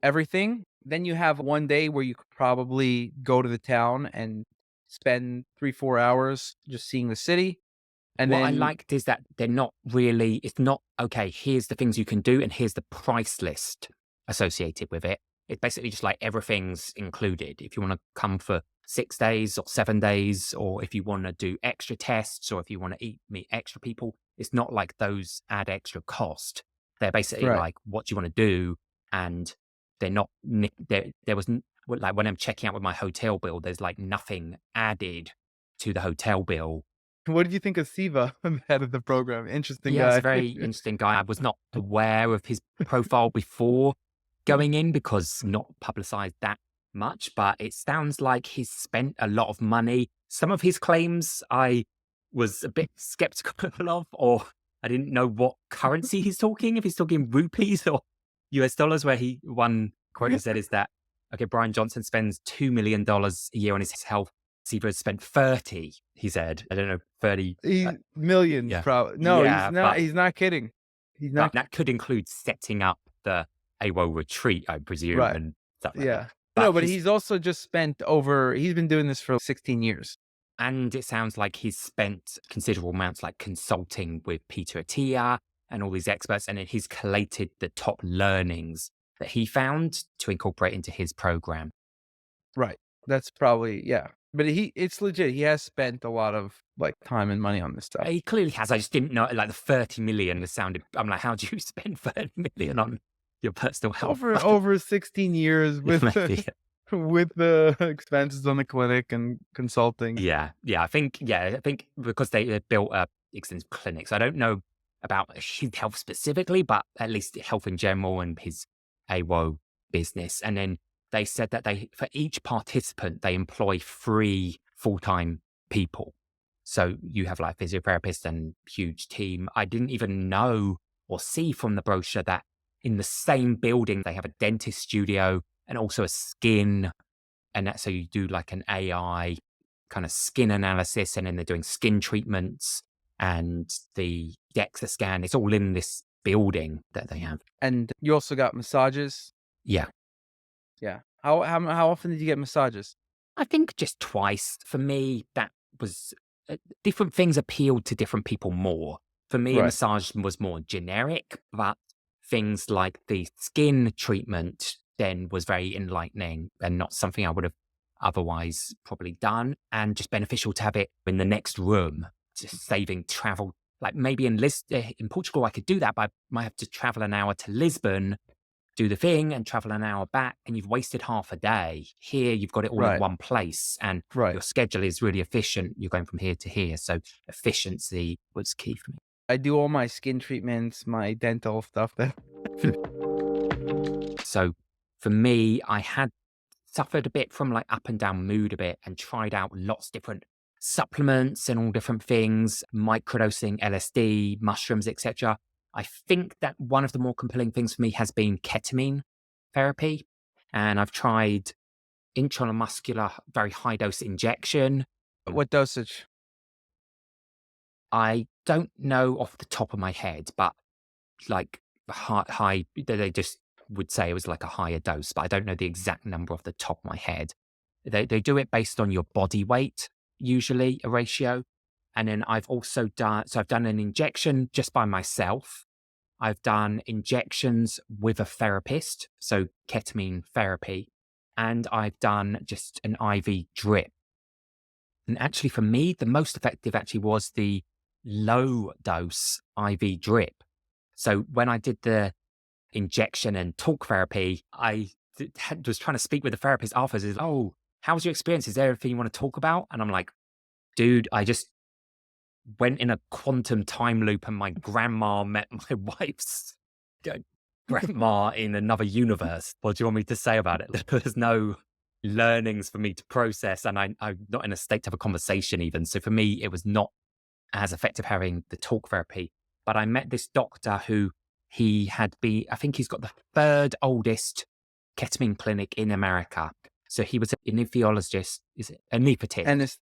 everything. Then you have one day where you could probably go to the town and spend 3, 4 hours just seeing the city. And What I then liked is that they're not really, it's not, okay, here's the things you can do and here's the price list associated with it. It's basically just like everything's included. If you want to come for 6 days or 7 days, or if you want to do extra tests, or if you want to meet extra people, it's not like those add extra cost. They're basically right. like, what do you want to do? And they're not, there was, like when I'm checking out with my hotel bill, there's like nothing added to the hotel bill. What did you think of Siva, the head of the program? Interesting Yeah, he's a guy. very interesting guy. I was not aware of his profile before going in because not publicized that much, but it sounds like he's spent a lot of money. Some of his claims I was a bit skeptical of, or I didn't know what currency he's talking, if he's talking rupees or US dollars, where one quote he said is that, okay, Brian Johnson spends $2 million a year on his health. Siva has spent 30, he said. I don't know, 30. Millions, Yeah. probably. No, he's Yeah, not. He's not kidding. He's but not. that could include setting up the AIWO retreat, I presume, Right. and stuff like that. Yeah. No, But but he's also just spent over. He's been doing this for 16 years. and it sounds like he's spent considerable amounts like consulting with Peter Attia and all these experts, and then he's collated the top learnings that he found to incorporate into his program. Right. That's probably, yeah. But it's legit. He has spent a lot of like time and money on this stuff. He clearly has. I just didn't know, like the 30 million was sounded. I'm like, how do you spend 30 million on your personal health? Over 16 years with Maybe. with the expenses on the clinic and consulting. Yeah. I think because they built a extensive clinics. I don't know about his health specifically, but at least health in general and his AWO business. And then they said that for each participant, they employ 3 full-time people. So you have like physiotherapists and huge team. I didn't even know or see from the brochure that in the same building, they have a dentist studio and also a skin. And so you do like an AI kind of skin analysis, and then they're doing skin treatments and the DEXA scan. It's all in this building that they have. And you also got massages. Yeah. Yeah. How often did you get massages? I think just twice. For me, that was different things appealed to different people more. For me, Right. massage was more generic, but things like the skin treatment then was very enlightening and not something I would have otherwise probably done, and just beneficial to have it in the next room, just saving travel. Like maybe in Portugal, I could do that, but I might have to travel an hour to Lisbon, do the thing and travel an hour back, and you've wasted half a day. Here, you've got it all in Right. one place, and Right. your schedule is really efficient. You're going from here to here. So efficiency was key for me. I do all my skin treatments, my dental stuff. So for me, I had suffered a bit from like up and down mood a bit and tried out lots of different supplements and all different things, microdosing, LSD, mushrooms, etc. I think that one of the more compelling things for me has been ketamine therapy. And I've tried intramuscular, very high dose injection. What dosage? I don't know off the top of my head, but like high, they just would say it was like a higher dose, but I don't know the exact number off the top of my head. They do it based on your body weight, usually a ratio. And then I've also I've done an injection just by myself. I've done injections with a therapist, so ketamine therapy. And I've done just an IV drip. And actually for me, the most effective actually was the low dose IV drip. So when I did the injection and talk therapy, I was trying to speak with the therapist afterwards. Is, oh, how was your experience? Is there anything you want to talk about? And I'm like, dude, I just went in a quantum time loop and my grandma met my wife's grandma in another universe. What do you want me to say about it? There's no learnings for me to process, and I'm not in a state to have a conversation even. So for me, it was not as effective having the talk therapy. But I met this doctor who I think he's got the 3rd oldest ketamine clinic in America. So he was an anesthesiologist, is it anesthetist?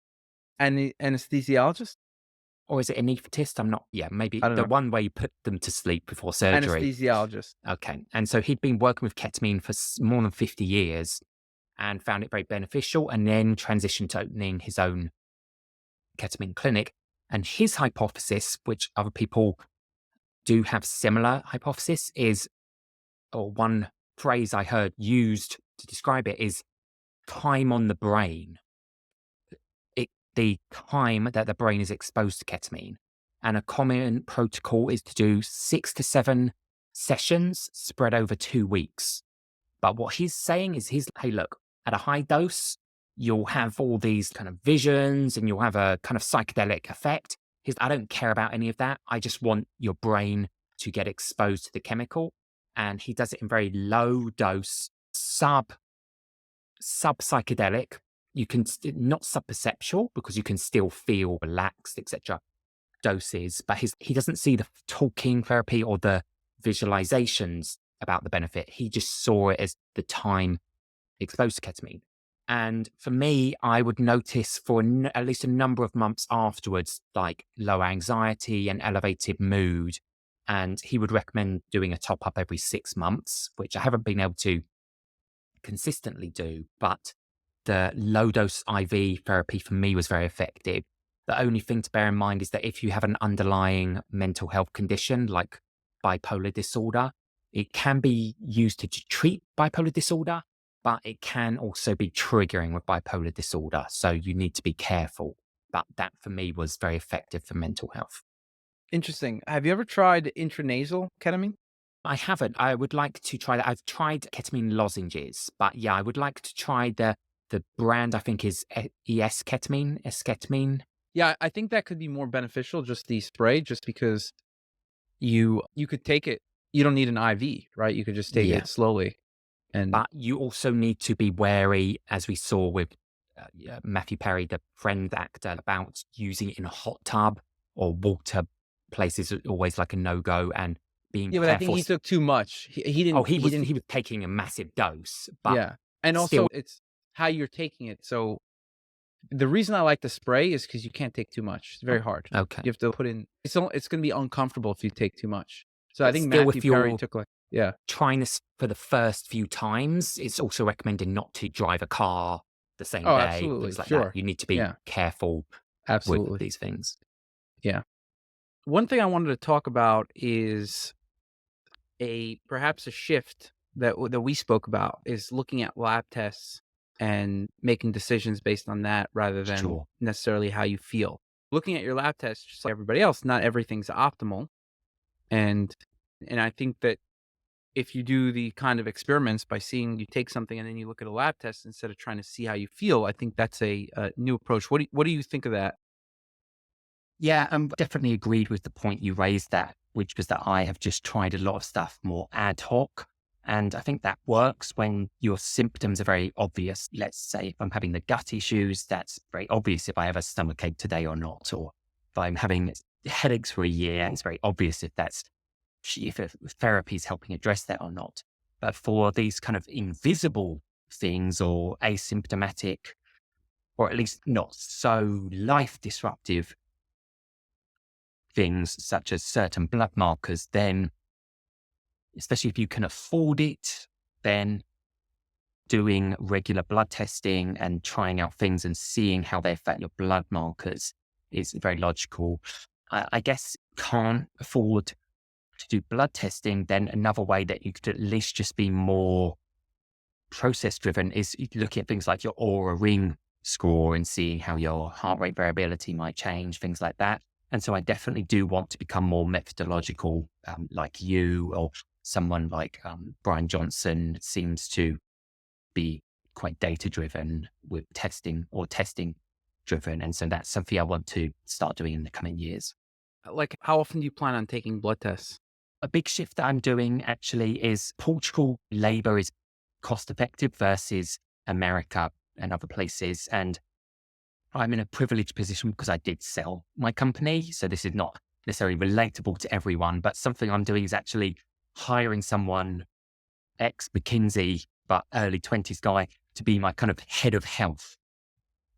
Anesthesiologist? Or is it anesthetist? I'm not, maybe I don't the know. one where you put them to sleep before surgery. Anesthesiologist. Okay. And so he'd been working with ketamine for more than 50 years and found it very beneficial, and then transitioned to opening his own ketamine clinic. And his hypothesis, which other people do have similar hypothesis, is, or one phrase I heard used to describe it is time on the brain. The time that the brain is exposed to ketamine. And a common protocol is to do 6 to 7 sessions spread over 2 weeks. But what he's saying is hey, look, at a high dose, you'll have all these kind of visions and you'll have a kind of psychedelic effect. I don't care about any of that. I just want your brain to get exposed to the chemical. And he does it in very low dose, sub psychedelic. You can not sub perceptual because you can still feel relaxed, etc. doses, but he doesn't see the talking therapy or the visualizations about the benefit. He just saw it as the time exposed to ketamine. And for me, I would notice for at least a number of months afterwards, like low anxiety and elevated mood. And he would recommend doing a top up every 6 months, which I haven't been able to consistently do. But the low dose IV therapy for me was very effective. The only thing to bear in mind is that if you have an underlying mental health condition like bipolar disorder, it can be used to treat bipolar disorder, but it can also be triggering with bipolar disorder. So you need to be careful. But that for me was very effective for mental health. Interesting. Have you ever tried intranasal ketamine? I haven't. I would like to try that. I've tried ketamine lozenges, but yeah, I would like to try the brand I think is esketamine. Yeah, I think that could be more beneficial, just the spray, just because you could take it. You don't need an IV, right? You could just take Yeah. it slowly. But you also need to be wary, as we saw with Matthew Perry, the Friends actor, about using it in a hot tub or water places are always like a no-go, and being but careful. I think he took too much. He didn't. Oh, he was taking a massive dose, but yeah. And still, also it's how you're taking it. So the reason I like the spray is because you can't take too much. It's very hard. okay. You have to put in. It's going to be uncomfortable if you take too much. So I But think still, Matthew if you're Perry took trying this for the first few times, it's also recommended not to drive a car the same Oh, day. absolutely. Things like Sure. that. You need to be careful Absolutely. with these things. Yeah. One thing I wanted to talk about is perhaps a shift that we spoke about is looking at lab tests and making decisions based on that rather than necessarily how you feel. Looking at your lab tests, just like everybody else, not everything's optimal. And I think that if you do the kind of experiments by seeing you take something and then you look at a lab test instead of trying to see how you feel, I think that's a new approach. What do you think of that? Yeah, definitely agreed with the point you raised that, which was that I have just tried a lot of stuff more ad hoc. And I think that works when your symptoms are very obvious. Let's say if I'm having the gut issues, that's very obvious if I have a stomachache today or not. Or if I'm having headaches for a year, it's very obvious if therapy is helping address that or not. But for these kind of invisible things or asymptomatic, or at least not so life disruptive things such as certain blood markers, then especially if you can afford it, then doing regular blood testing and trying out things and seeing how they affect your blood markers is very logical. I guess can't afford to do blood testing, then another way that you could at least just be more process driven is looking at things like your Oura Ring score and seeing how your heart rate variability might change, things like that. And so I definitely do want to become more methodological, like you or someone like Brian Johnson seems to be quite data driven with testing driven. And so that's something I want to start doing in the coming years. Like, how often do you plan on taking blood tests? A big shift that I'm doing actually is Portugal labor is cost effective versus America and other places. And I'm in a privileged position because I did sell my company. So this is not necessarily relatable to everyone, but something I'm doing is actually hiring someone, ex-McKinsey, but early 20s guy, to be my kind of head of health.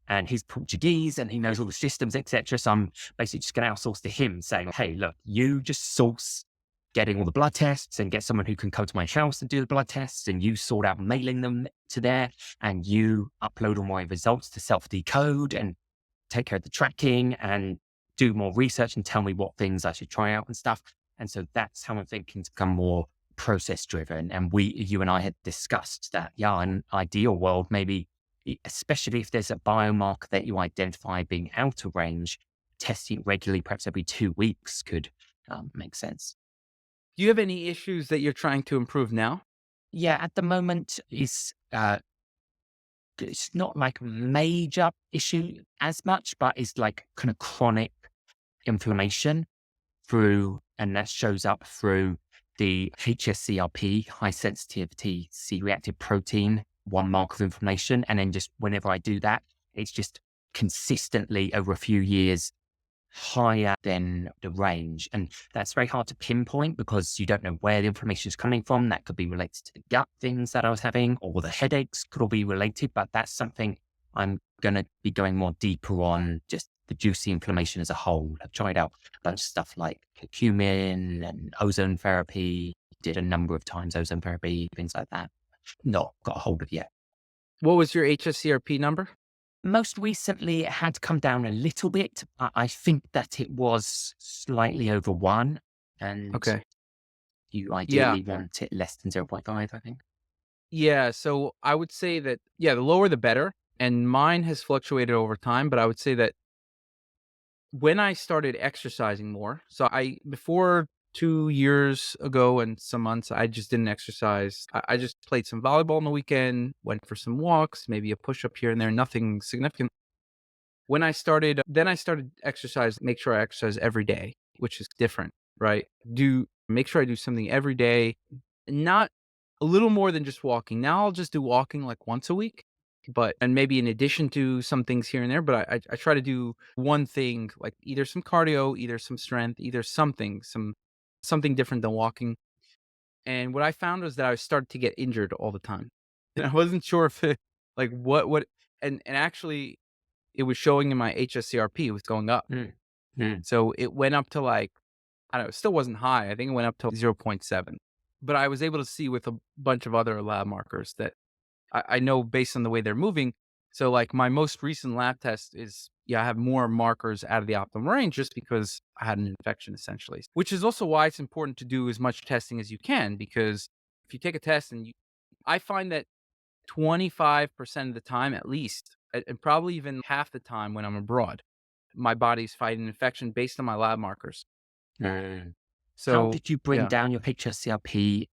And he's Portuguese and he knows all the systems, etc. So I'm basically just going to outsource to him saying, hey, look, you just source getting all the blood tests and get someone who can come to my house and do the blood tests, and you sort out mailing them to there, and you upload all my results to self-decode and take care of the tracking and do more research and tell me what things I should try out and stuff. And so that's how I'm thinking to become more process driven. And you and I had discussed that, in an ideal world, maybe, especially if there's a biomarker that you identify being out of range, testing regularly, perhaps every 2 weeks could make sense. Do you have any issues that you're trying to improve now? Yeah, at the moment, it's not like a major issue as much, but it's like kind of chronic inflammation and that shows up through the HSCRP, high sensitivity C reactive protein, one marker of inflammation. And then just whenever I do that, it's just consistently over a few years higher than the range. And that's very hard to pinpoint because you don't know where the inflammation is coming from. That could be related to the gut things that I was having, or the headaches could all be related. But that's something I'm going to be going more deeper on, just the juicy inflammation as a whole. I've tried out a bunch of stuff like curcumin and ozone therapy, did a number of times ozone therapy, things like that. Not got a hold of yet. What was your HSCRP number? Most recently, it had come down a little bit. I think that it was slightly over 1, and Okay. you Yeah. ideally want it less than 0.5, I think. Yeah. So I would say that, yeah, the lower the better. And mine has fluctuated over time, but I would say that when I started exercising more, so before 2 years ago and some months, I just didn't exercise. I just played some volleyball on the weekend, went for some walks, maybe a push up here and there, nothing significant. Then I started exercise, make sure I exercise every day, which is different, right? Make sure I do something every day, not a little more than just walking. Now I'll just do walking like once a week, and maybe in addition to some things here and there, but I try to do one thing, like either some cardio, either some strength, either something different than walking. And what I found was that I started to get injured all the time. And I wasn't sure if like and actually it was showing in my HSCRP, it was going up. Mm. Mm. So it went up to like, I don't know, it still wasn't high. I think it went up to 0.7. But I was able to see with a bunch of other lab markers that I know based on the way they're moving. So like my most recent lab test is, yeah, I have more markers out of the optimal range just because I had an infection essentially, which is also why it's important to do as much testing as you can, because if you take a test I find that 25% of the time at least, and probably even half the time when I'm abroad, my body's fighting an infection based on my lab markers. Mm. How So, did you bring yeah. down your HSCRP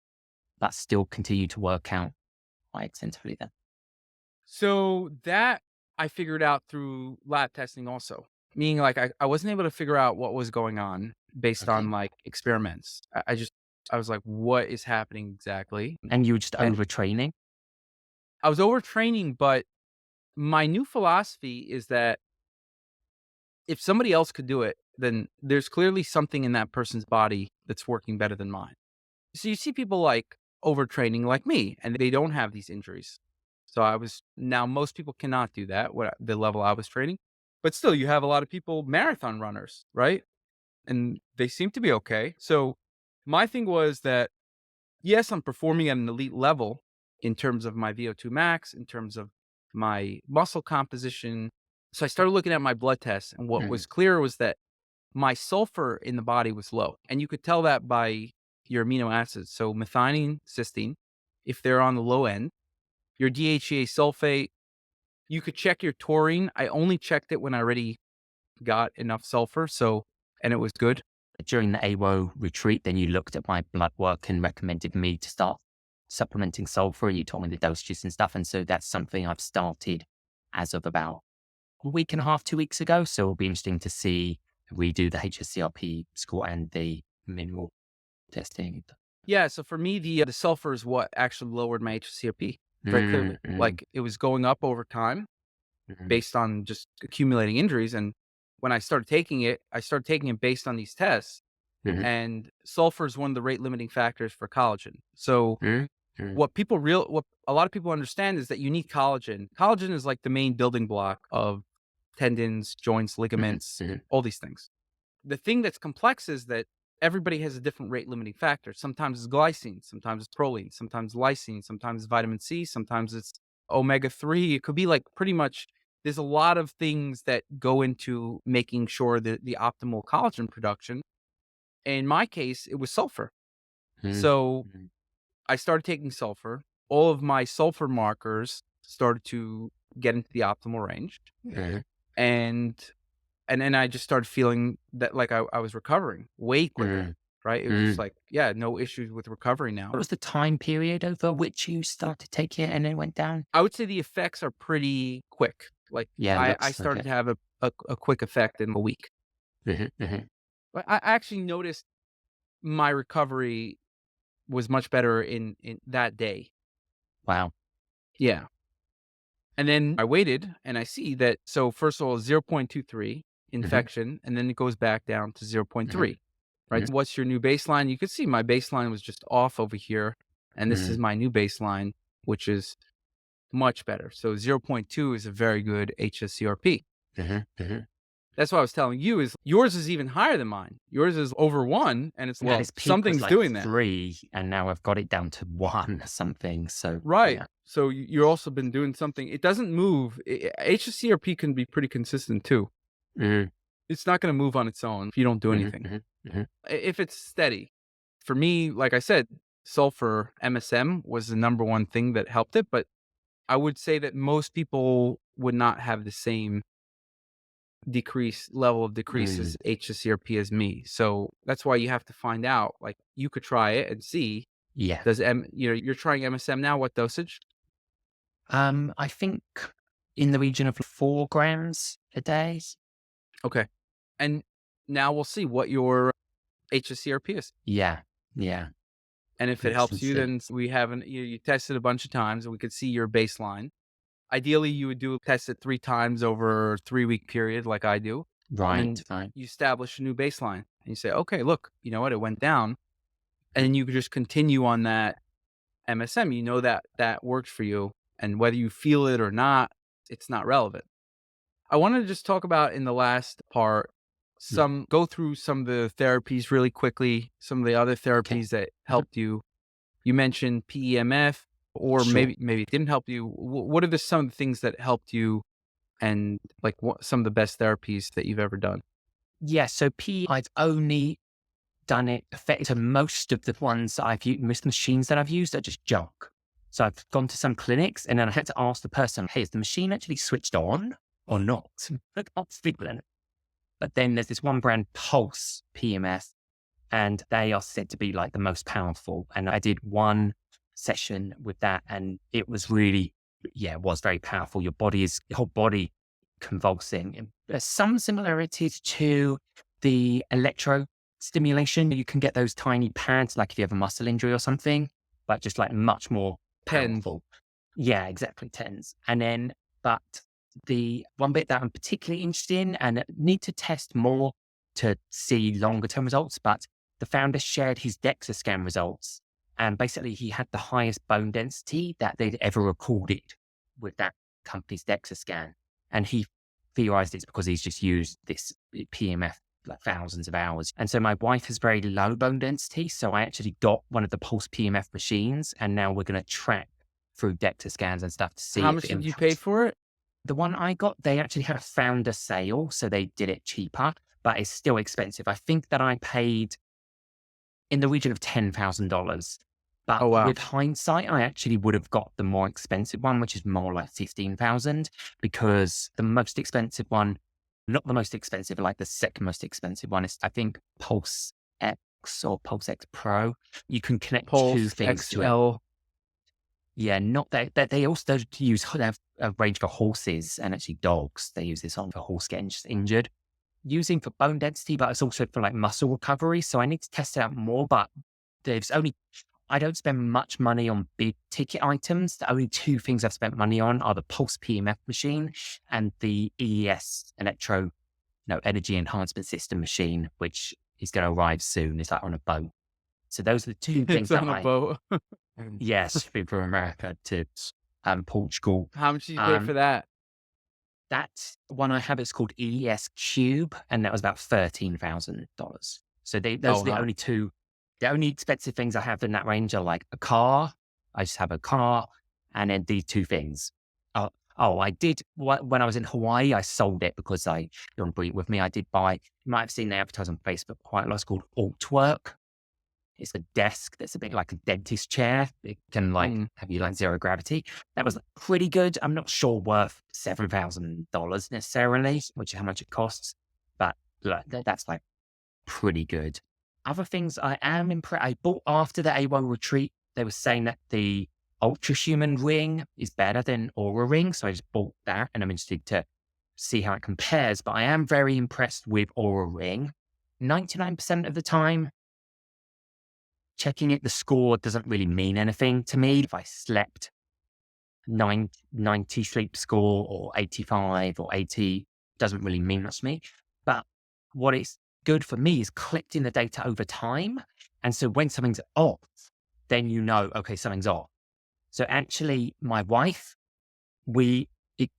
but still continue to work out quite extensively then? So that I figured out through lab testing also. Meaning like I wasn't able to figure out what was going on based on Okay. like experiments. I was like, what is happening exactly? And you were just And overtraining? I was overtraining, but my new philosophy is that if somebody else could do it, then there's clearly something in that person's body that's working better than mine. So you see people like overtraining like me, and they don't have these injuries. Now most people cannot do that, the level I was training, but still you have a lot of people, marathon runners, right? And they seem to be okay. So my thing was that, yes, I'm performing at an elite level in terms of my VO2 max, in terms of my muscle composition. So I started looking at my blood tests, and what Mm. was clear was that my sulfur in the body was low. And you could tell that by your amino acids. So methionine, cysteine, if they're on the low end, your DHEA sulfate, you could check your taurine. I only checked it when I already got enough sulfur. And it was good. During the AIWO retreat, then you looked at my blood work and recommended me to start supplementing sulfur. You told me the dosages and stuff. And so that's something I've started as of about a week and a half, 2 weeks ago. So it'll be interesting to see if we do the HSCRP score and the mineral testing. Yeah. So for me, the sulfur is what actually lowered my HCRP very Mm, clearly. mm, Like it was going up over time mm, based on just accumulating injuries. And when I started taking it based on these tests. mm, And sulfur is one of the rate limiting factors for collagen. So mm, mm, what a lot of people understand is that you need collagen. Collagen is like the main building block of tendons, joints, mm, ligaments, mm, all these things. The thing that's complex is that everybody has a different rate limiting factor. Sometimes it's glycine, sometimes it's proline, sometimes lysine, sometimes it's vitamin C, sometimes it's omega 3. It could be like pretty much there's a lot of things that go into making sure that the optimal collagen production. In my case, it was sulfur. mm, So mm, I started taking sulfur. All of my sulfur markers started to get into the optimal range. mm, And and then I just started feeling that like I was recovering way quicker. mm. right? It was just Mm. like, yeah, no issues with recovery now. What was the time period over which you started taking it and then went down? I would say the effects are pretty quick. Like Yeah, I looks like started it. to have a quick effect in a week. Hmm. But I actually noticed my recovery was much better in that day. Wow. Yeah. And then I waited and I see that, so first of all, 0.23 Hmm. infection, and then it goes back down to zero point Hmm. 0.3, right? What's your new baseline? You could see my baseline was just off over here. And this is Hmm. my new baseline, which is much better. So zero point 0.2 is a very good HSCRP. Hmm. Hmm. That's what I was telling you, is yours is even higher than mine. Yours is over 1, and it's, Yeah, well, his peak was something's like doing that. 3, and now I've got it down to 1 or something. So Right. yeah. So you're also been doing something. It doesn't move. HSCRP can be pretty consistent too. Mm. It's not going to move on its own if you don't do Hmm. anything. Hmm. Hmm. If it's steady. For me, like I said, sulfur MSM was the number one thing that helped it, but I would say that most people would not have the same level of decrease Mm. as HSCRP as me. So that's why you have to find out. Like, you could try it and see. Yeah. You're trying MSM now. What dosage? I think in the region of 4 grams a day. Okay. And now we'll see what your HSCRP is. Yeah. Yeah. And if it Let's helps you, see. then we haven't, you tested a bunch of times and we could see your baseline. Ideally, you would test it 3 times over a 3-week period, like I do. And Right. then Right. you establish a new baseline and you say, okay, look, you know what? It went down. And then you could just continue on that MSM. You know that that works for you. And whether you feel it or not, it's not relevant. I wanted to just talk about, in the last part, Mm. go through some of the therapies really quickly, some of the other Okay. therapies that Mhm. helped you. You mentioned PEMF, or Sure. maybe it didn't help you. What are some of the things that helped you, and like what some of the best therapies that you've ever done? Yeah. So I've only done it effective. So most of the ones that I've used, most machines that I've used are just junk. So I've gone to some clinics and then I had to ask the person, hey, is the machine actually switched on or not? I can't speak with it. But then there's this one brand, Pulse PEMF, and they are said to be like the most powerful. And I did one session with that, and it was really, yeah, it was very powerful. Your whole body convulsing. And there's some similarities to the electro stimulation. You can get those tiny pads, like if you have a muscle injury or something, but just like much more Pens. powerful. Yeah, exactly. Tens. And then, but the one bit that I'm particularly interested in and need to test more to see longer term results, but the founder shared his DEXA scan results. And basically, he had the highest bone density that they'd ever recorded with that company's DEXA scan. And he theorized it's because he's just used this PMF like thousands of hours. And so my wife has very low bone density. So I actually got one of the Pulse PMF machines. And now we're going to track through DEXA scans and stuff to see How if much it did you pay impacts. for it? The one I got, they actually had a founder sale. So they did it cheaper, but it's still expensive. I think that I paid in the region of $10,000. But Oh wow. with hindsight, I actually would have got the more expensive one, which is more like 15,000, because the most expensive one, not the most expensive, like the second most expensive one is, I think, Pulse X or Pulse X Pro. You can connect 2 Pulse things to it. XL. Yeah, not that they also use they have a range for horses and actually dogs. They use this on for horse getting injured, using for bone density, but it's also for like muscle recovery. So I need to test it out more. But there's only I don't spend much money on big ticket items. The only 2 things I've spent money on are the Pulse PEMF machine and the EES energy enhancement system machine, which is going to arrive soon. It's like on a boat. So those are the 2 things It's that on a boat. yes, from America to Portugal. How much did you pay for Um, that? that one I have is called ES Cube, and that was about $13,000. So those Oh are the wow. only 2. The only expensive things I have in that range are like a car. I just have a car, and then these 2 things. I did when I was in Hawaii. I sold it because you want to bring it with me. I did buy. You might have seen they advertise on Facebook quite a lot. It's called Altwork. It's a desk that's a bit like a dentist chair. It can like Mm. have you like zero gravity. That was pretty good. I'm not sure worth $7,000 necessarily, which is how much it costs, but like, that's like pretty good. Other things I am impressed. I bought after the AIWO retreat. They were saying that the Ultra Human Ring is better than Oura Ring. So I just bought that and I'm interested to see how it compares. But I am very impressed with Oura Ring. 99% of the time, checking it, the score doesn't really mean anything to me. If I slept 90 sleep score or 85 or 80, doesn't really mean much to me. But what is good for me is collecting the data over time. And so when something's off, then you know, okay, something's off. So actually, my wife, it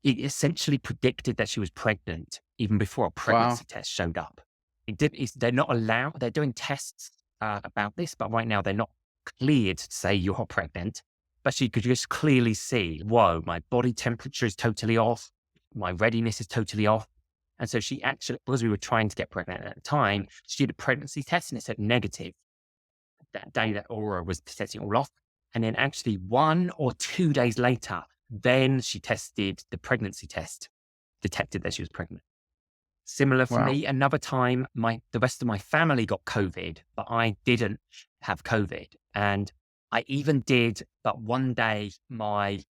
essentially predicted that she was pregnant even before a Wow. pregnancy test showed up. They're not allowed, they're doing tests about this, but right now they're not cleared to say you're pregnant. But she could just clearly see, whoa, my body temperature is totally off. My readiness is totally off. And so she actually, because we were trying to get pregnant at the time, she did a pregnancy test and it said negative that day that Aura was testing it all off. And then actually 1 or 2 days later, then she tested the pregnancy test, detected that she was pregnant. Similar for Wow. me, another time, the rest of my family got COVID, but I didn't have COVID. And I even did, but one day my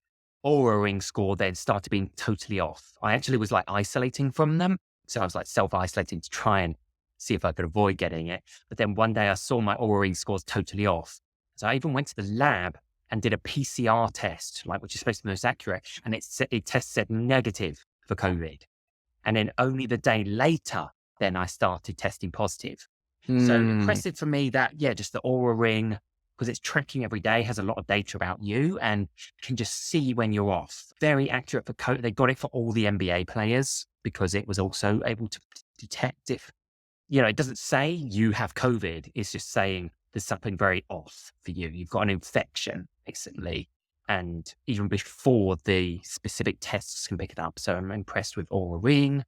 Oura Ring score then started being totally off. I actually was like isolating from them. So I was like self-isolating to try and see if I could avoid getting it. But then one day I saw my Oura Ring scores totally off. So I even went to the lab and did a PCR test, like which is supposed to be most accurate. And it said negative for COVID. And then only the day later, then I started testing positive. So Mm. impressive for me that, yeah, just the Oura Ring, because it's tracking every day, has a lot of data about you and can just see when you're off. Very accurate for COVID. They got it for all the NBA players because it was also able to detect if, it doesn't say you have COVID. It's just saying there's something very off for you. You've got an infection, basically. And even before the specific tests can pick it up. So I'm impressed with Oura Ring.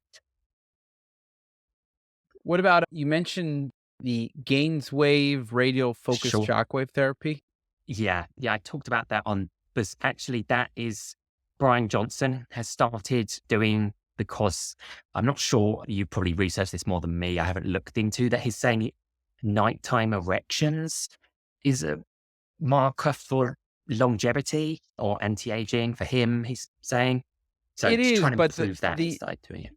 What about, you mentioned the GAINSWave radial focused Sure. shockwave therapy? Yeah. I talked about that but actually that is Brian Johnson has started doing, because I'm not sure, you probably researched this more than me. I haven't looked into that. He's saying nighttime erections is a marker for longevity or anti-aging for him, he's saying. So It he's is, trying to but improve that and started doing it.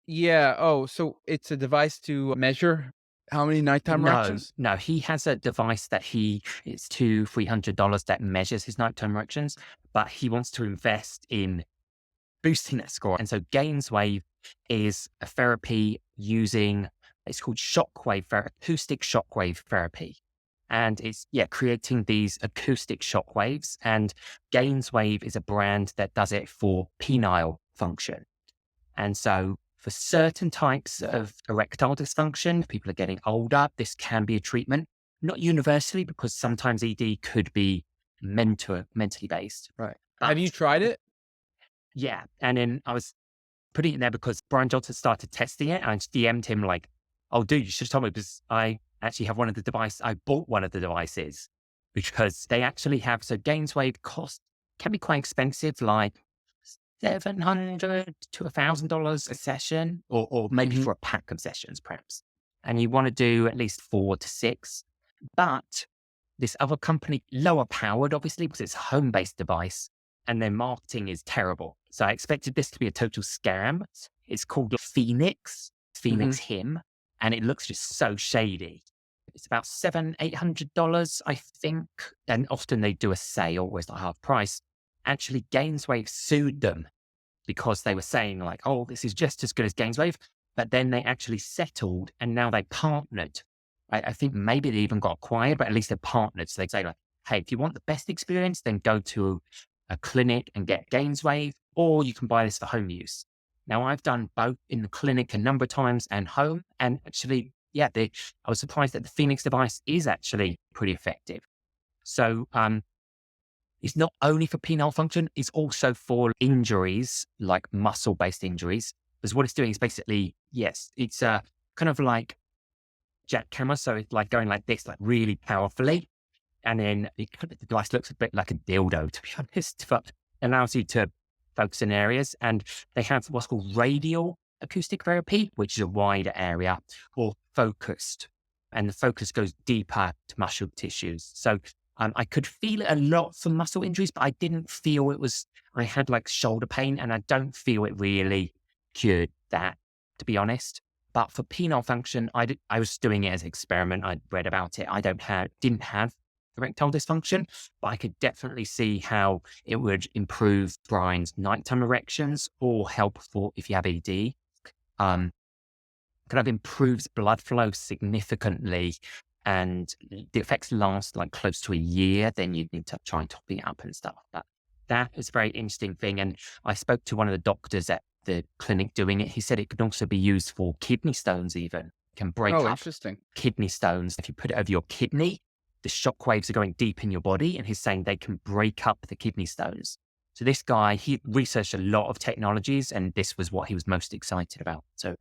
yeah. Oh, so it's a device to measure how many nighttime erections? No, he has a device that it's $200-$300 that measures his nighttime erections, but he wants to invest in boosting that score. And so GAINSWave is a therapy it's called acoustic shockwave therapy. And it's, creating these acoustic shockwaves. And GAINSWave is a brand that does it for penile function. And so for certain types of erectile dysfunction, people are getting older, this can be a treatment. Not universally, because sometimes ED could be mentally based. Right. Have you But tried it? yeah, and then I was putting it there because Brian Johnson started testing it. And I just DM'd him like, oh, dude, you should have told me, because I actually have I bought one of the devices because they actually have, so GAINSWave can be quite expensive, like $700 to $1,000 a session, or maybe Mhm. for a pack of sessions, perhaps. And you want to do at least 4 to 6. But this other company, lower powered, obviously, because it's a home-based device, and their marketing is terrible. So I expected this to be a total scam. It's called Phoenix Mhm. Him, and it looks just so shady. It's about $700-$800, I think. And often they do a sale where it's like half price. Actually, GAINSWave sued them because they were saying like, oh, this is just as good as GAINSWave. But then they actually settled and now they partnered. I think maybe they even got acquired, but at least they're partnered. So they say like, hey, if you want the best experience, then go to a clinic and get GAINSWave, or you can buy this for home use. Now, I've done both in the clinic a number of times and home. And actually, I was surprised that the Phoenix device is actually pretty effective. So it's not only for penile function, it's also for injuries, like muscle-based injuries. Because what it's doing is basically, yes, it's kind of like jackhammer. So it's like going like this, like really powerfully. And then the device looks a bit like a dildo, to be honest, but allows you to focus in areas. And they have what's called radial acoustic therapy, which is a wider area, or focused and the focus goes deeper to muscle tissues. So I could feel it a lot for muscle injuries, but I didn't feel it was, I had like shoulder pain, and I don't feel it really cured that, to be honest. But for penile function, I was doing it as an experiment. I read about it. Didn't have erectile dysfunction, but I could definitely see how it would improve Brian's nighttime erections or help for if you have ED. Kind of improves blood flow significantly, and the effects last like close to a year. Then you need to try and top it up and stuff. But that is a very interesting thing. And I spoke to one of the doctors at the clinic doing it. He said it could also be used for kidney stones, even can break Oh, up interesting. kidney stones. If you put it over your kidney, the shock waves are going deep in your body, and he's saying they can break up the kidney stones. So this guy, he researched a lot of technologies, and this was what he was most excited about. So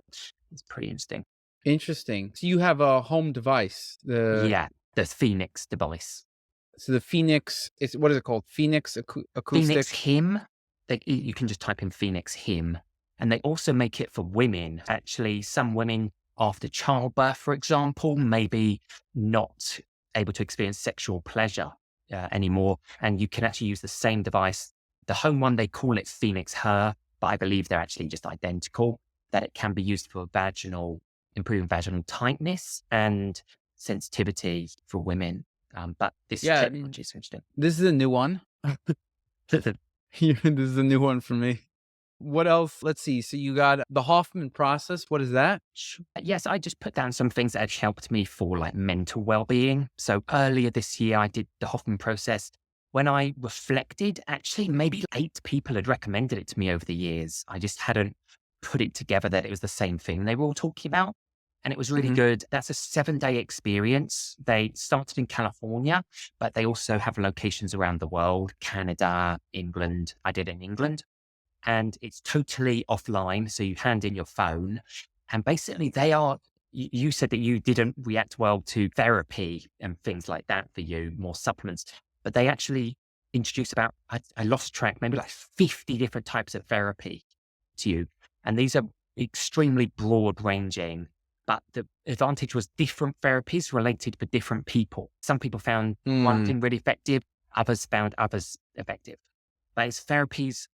it's pretty interesting. Interesting. So you have a home device. Yeah, the Phoenix device. So the Phoenix is, what is it called? Phoenix Phoenix acoustic. Him. You can just type in Phoenix Him. And they also make it for women. Actually, some women after childbirth, for example, maybe not able to experience sexual pleasure anymore. And you can actually use the same device. The home one, they call it Phoenix Her, but I believe they're actually just identical, that it can be used for improving vaginal tightness and sensitivity for women. But this Yeah, technology is interesting. this is a new one. This is a new one for me. What else? Let's see. So you got the Hoffman process. What is that? Yes, I just put down some things that had helped me for like mental well-being. So earlier this year, I did the Hoffman process. When I reflected, actually, maybe 8 people had recommended it to me over the years. I just hadn't put it together that it was the same thing they were all talking about. And it was really good. That's a 7-day experience. They started in California, but they also have locations around the world, Canada, England. I did it in England. And it's totally offline. So you hand in your phone, and basically you said that you didn't react well to therapy and things like that for you, more supplements, but they actually introduce about, I lost track, maybe like 50 different types of therapy to you. And these are extremely broad ranging, but the advantage was different therapies related for different people. Some people found one thing really effective, others found others effective. But it's therapies.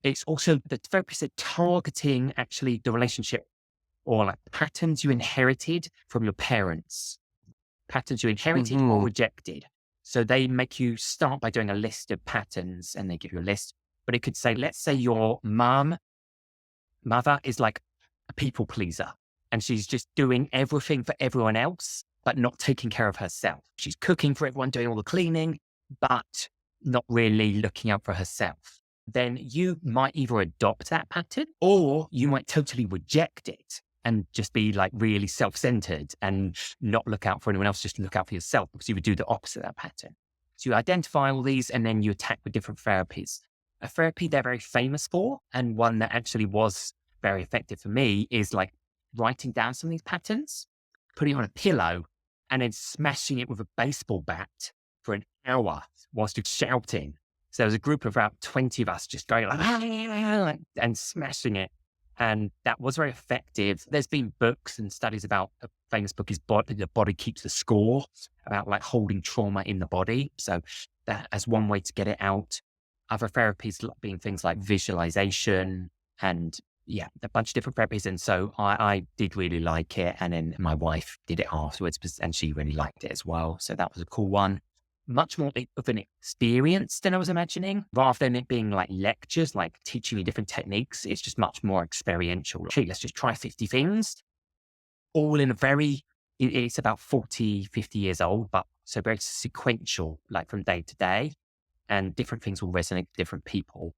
It's also the therapies are targeting actually the relationship or like patterns you inherited from your parents, patterns you inherited or rejected. So they make you start by doing a list of patterns, and they give you a list. But it could say, let's say your mother is like a people pleaser, and she's just doing everything for everyone else, but not taking care of herself. She's cooking for everyone, doing all the cleaning, but not really looking out for herself. Then you might either adopt that pattern, or you might totally reject it and just be like really self-centered and not look out for anyone else, just look out for yourself, because you would do the opposite of that pattern. So you identify all these, and then you attack with different therapies. A therapy they're very famous for, and one that actually was very effective for me, is like writing down some of these patterns, putting it on a pillow, and then smashing it with a baseball bat for an hour whilst you're shouting. So there was a group of about 20 of us just going like and smashing it. And that was very effective. There's been books and studies about, a famous book is The Body Keeps the Score, about like holding trauma in the body. So that as one way to get it out. Other therapies being things like visualization and a bunch of different therapies. And so I did really like it. And then my wife did it afterwards, and she really liked it as well. So that was a cool one. Much more of an experience than I was imagining. Rather than it being like lectures, like teaching you different techniques, it's just much more experiential. Okay, let's just try 50 things, all in it's about 40, 50 years old, but so very sequential, like from day to day, and different things will resonate with different people.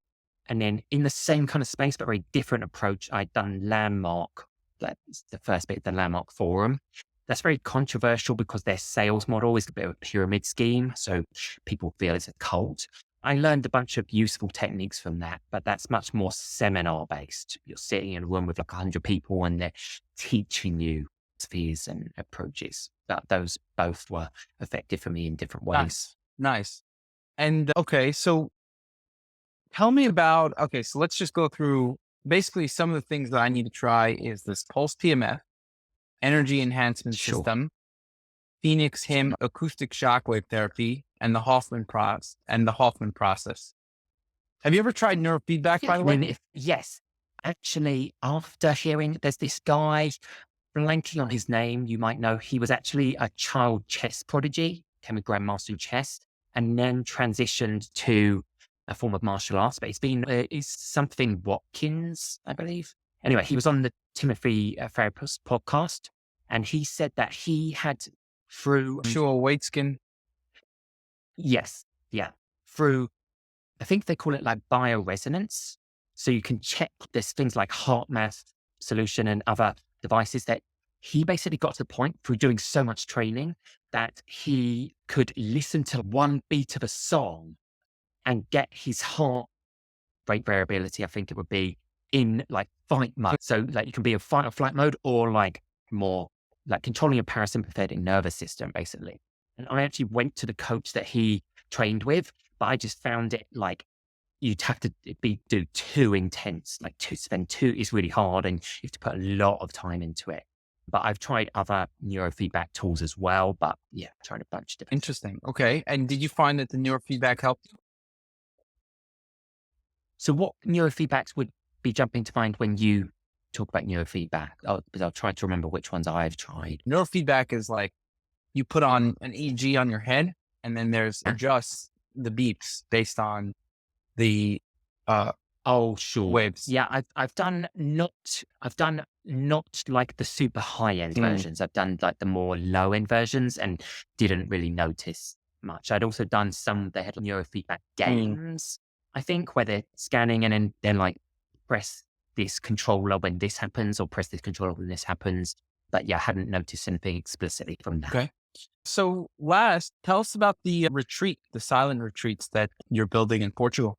And then in the same kind of space, but very different approach, I'd done Landmark, that's the first bit of the Landmark Forum. That's very controversial because their sales model is a bit of a pyramid scheme. So people feel it's a cult. I learned a bunch of useful techniques from that, but that's much more seminar based. You're sitting in a room with like 100 people, and they're teaching you spheres and approaches. But those both were effective for me in different ways. Nice. And okay, so tell me about, so let's just go through basically some of the things that I need to try is this Pulse PEMF energy enhancement Sure. system. Phoenix Him acoustic shockwave therapy and the Hoffman process. Have you ever tried neurofeedback, by the way? Yes. Actually, after hearing, there's this guy, blanking on his name, you might know, he was actually a child chess prodigy, became a grandmaster in chess, and then transitioned to a form of martial arts. But it's something Watkins, I believe. Anyway, he was on the Timothy Therapist podcast, and he said that he had through Waitskin. Yes, yeah, through, I think they call it like bioresonance. So you can check, there's things like HeartMath solution and other devices that he basically got to the point through doing so much training that he could listen to one beat of a song and get his heart rate variability, I think it would be, in like fight mode. So like you can be in fight or flight mode, or like more like controlling your parasympathetic nervous system, basically. And I actually went to the coach that he trained with, but I just found it like you'd have to do too intense. Like to spend two is really hard, and you have to put a lot of time into it. But I've tried other neurofeedback tools as well. But yeah, I've tried a bunch of different. Interesting. Okay. And did you find that the neurofeedback helped you? So what neurofeedbacks would be jumping to mind when you talk about neurofeedback? I'll try to remember which ones I've tried. Neurofeedback is like you put on an EEG on your head, and then there's adjust the beeps based on the sure, waves. Yeah, I've done not like the super high end versions. I've done like the more low end versions and didn't really notice much. I'd also done some, they had neurofeedback games, I think, where they're scanning and then they're like, press this controller when this happens, or press this controller when this happens. But yeah, I hadn't noticed anything explicitly from that. Okay. So last, tell us about the retreat, the silent retreats that you're building in Portugal.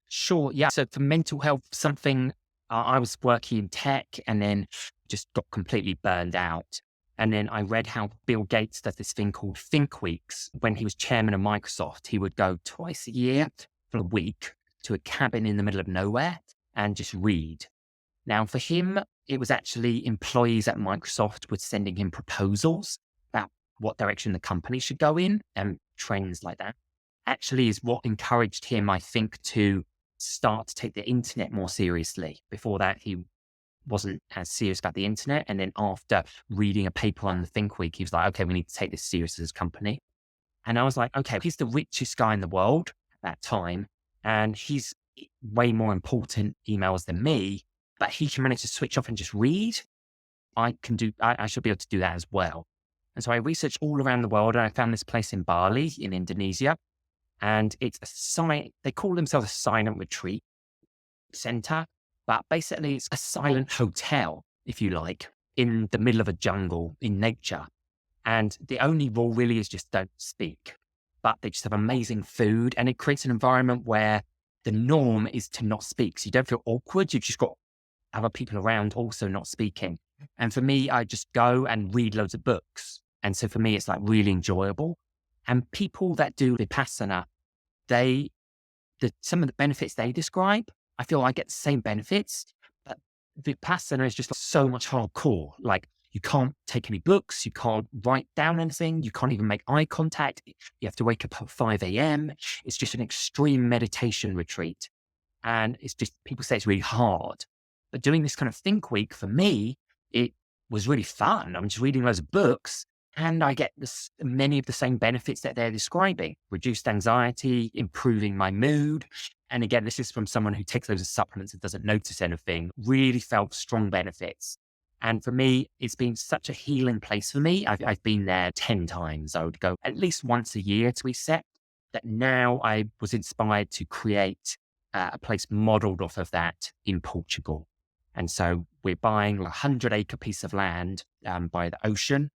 Sure. Yeah. So for mental health, something I was working in tech and then just got completely burned out. And then I read how Bill Gates does this thing called Think Weeks. When he was chairman of Microsoft, he would go twice a year for a week to a cabin in the middle of nowhere and just read. Now, for him, it was actually employees at Microsoft were sending him proposals about what direction the company should go in, and trainings like that actually is what encouraged him, I think, to start to take the internet more seriously. Before that, he wasn't as serious about the internet. And then after reading a paper on the Think Week, he was like, okay, we need to take this serious as a company. And I was like, okay, he's the richest guy in the world at that time, and he's way more important emails than me, but he can manage to switch off and just read. I should be able to do that as well. And so I researched all around the world, and I found this place in Bali in Indonesia. And it's they call themselves a silent retreat center, but basically it's a silent hotel, if you like, in the middle of a jungle in nature. And the only rule really is just don't speak. But they just have amazing food, and it creates an environment where the norm is to not speak. So you don't feel awkward. You've just got other people around also not speaking. And for me, I just go and read loads of books. And so for me, it's like really enjoyable. And people that do Vipassana, some of the benefits they describe, I feel I get the same benefits, but Vipassana is just so much hardcore. Like you can't take any books, you can't write down anything, you can't even make eye contact. You have to wake up at 5 a.m. It's just an extreme meditation retreat. And it's just, people say it's really hard. But doing this kind of Think Week, for me, it was really fun. I'm just reading loads of books, and I get many of the same benefits that they're describing: reduced anxiety, improving my mood. And again, this is from someone who takes loads of supplements and doesn't notice anything. Really felt strong benefits. And for me, it's been such a healing place for me. I've been there 10 times. I would go at least once a year to reset. That now I was inspired to create a place modeled off of that in Portugal. And so we're buying a 100-acre piece of land by the ocean,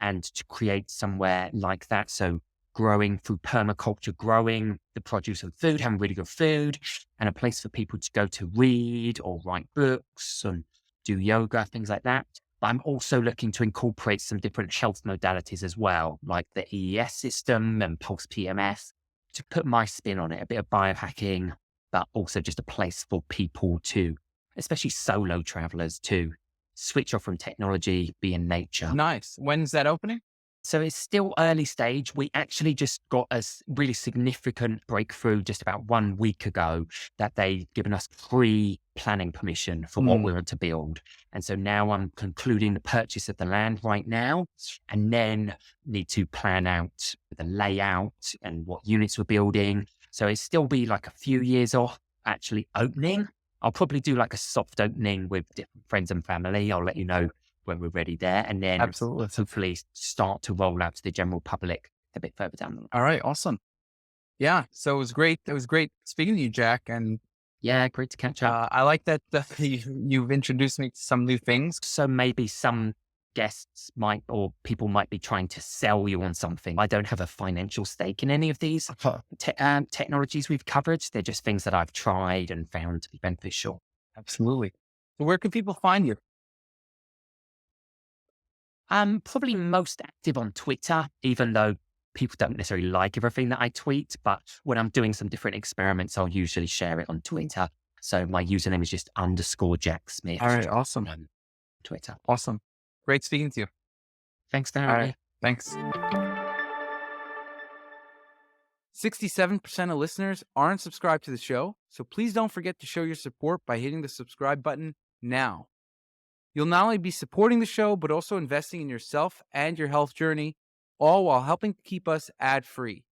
and to create somewhere like that. So growing through permaculture, growing the produce of food, having really good food, and a place for people to go to read or write books and do yoga, things like that. But I'm also looking to incorporate some different health modalities as well, like the EES system and Pulse PEMF, to put my spin on it, a bit of biohacking, but also just a place for people to, especially solo travelers, to switch off from technology, be in nature. Nice. When's that opening? So it's still early stage. We actually just got a really significant breakthrough just about 1 week ago that they've given us free planning permission for what we want to build. And so now I'm concluding the purchase of the land right now, and then need to plan out the layout and what units we're building. So it'll still be like a few years off actually opening. I'll probably do like a soft opening with different friends and family. I'll let you know when we're ready there, and then hopefully start to roll out to the general public a bit further down the line. All right. Awesome. Yeah. So it was great. It was great speaking to you, Jack. And yeah, great to catch up. I like that you've introduced me to some new things. So maybe some guests might, or people might be trying to sell you on something. I don't have a financial stake in any of these technologies we've covered. They're just things that I've tried and found to be beneficial. Absolutely. So where can people find you? I'm probably most active on Twitter, even though people don't necessarily like everything that I tweet. But when I'm doing some different experiments, I'll usually share it on Twitter. So my username is just _Jack Smith. All right. Awesome. Twitter. Awesome. Great speaking to you. Thanks, Darren. All right. Thanks. 67% of listeners aren't subscribed to the show, so please don't forget to show your support by hitting the subscribe button now. You'll not only be supporting the show, but also investing in yourself and your health journey, all while helping to keep us ad-free.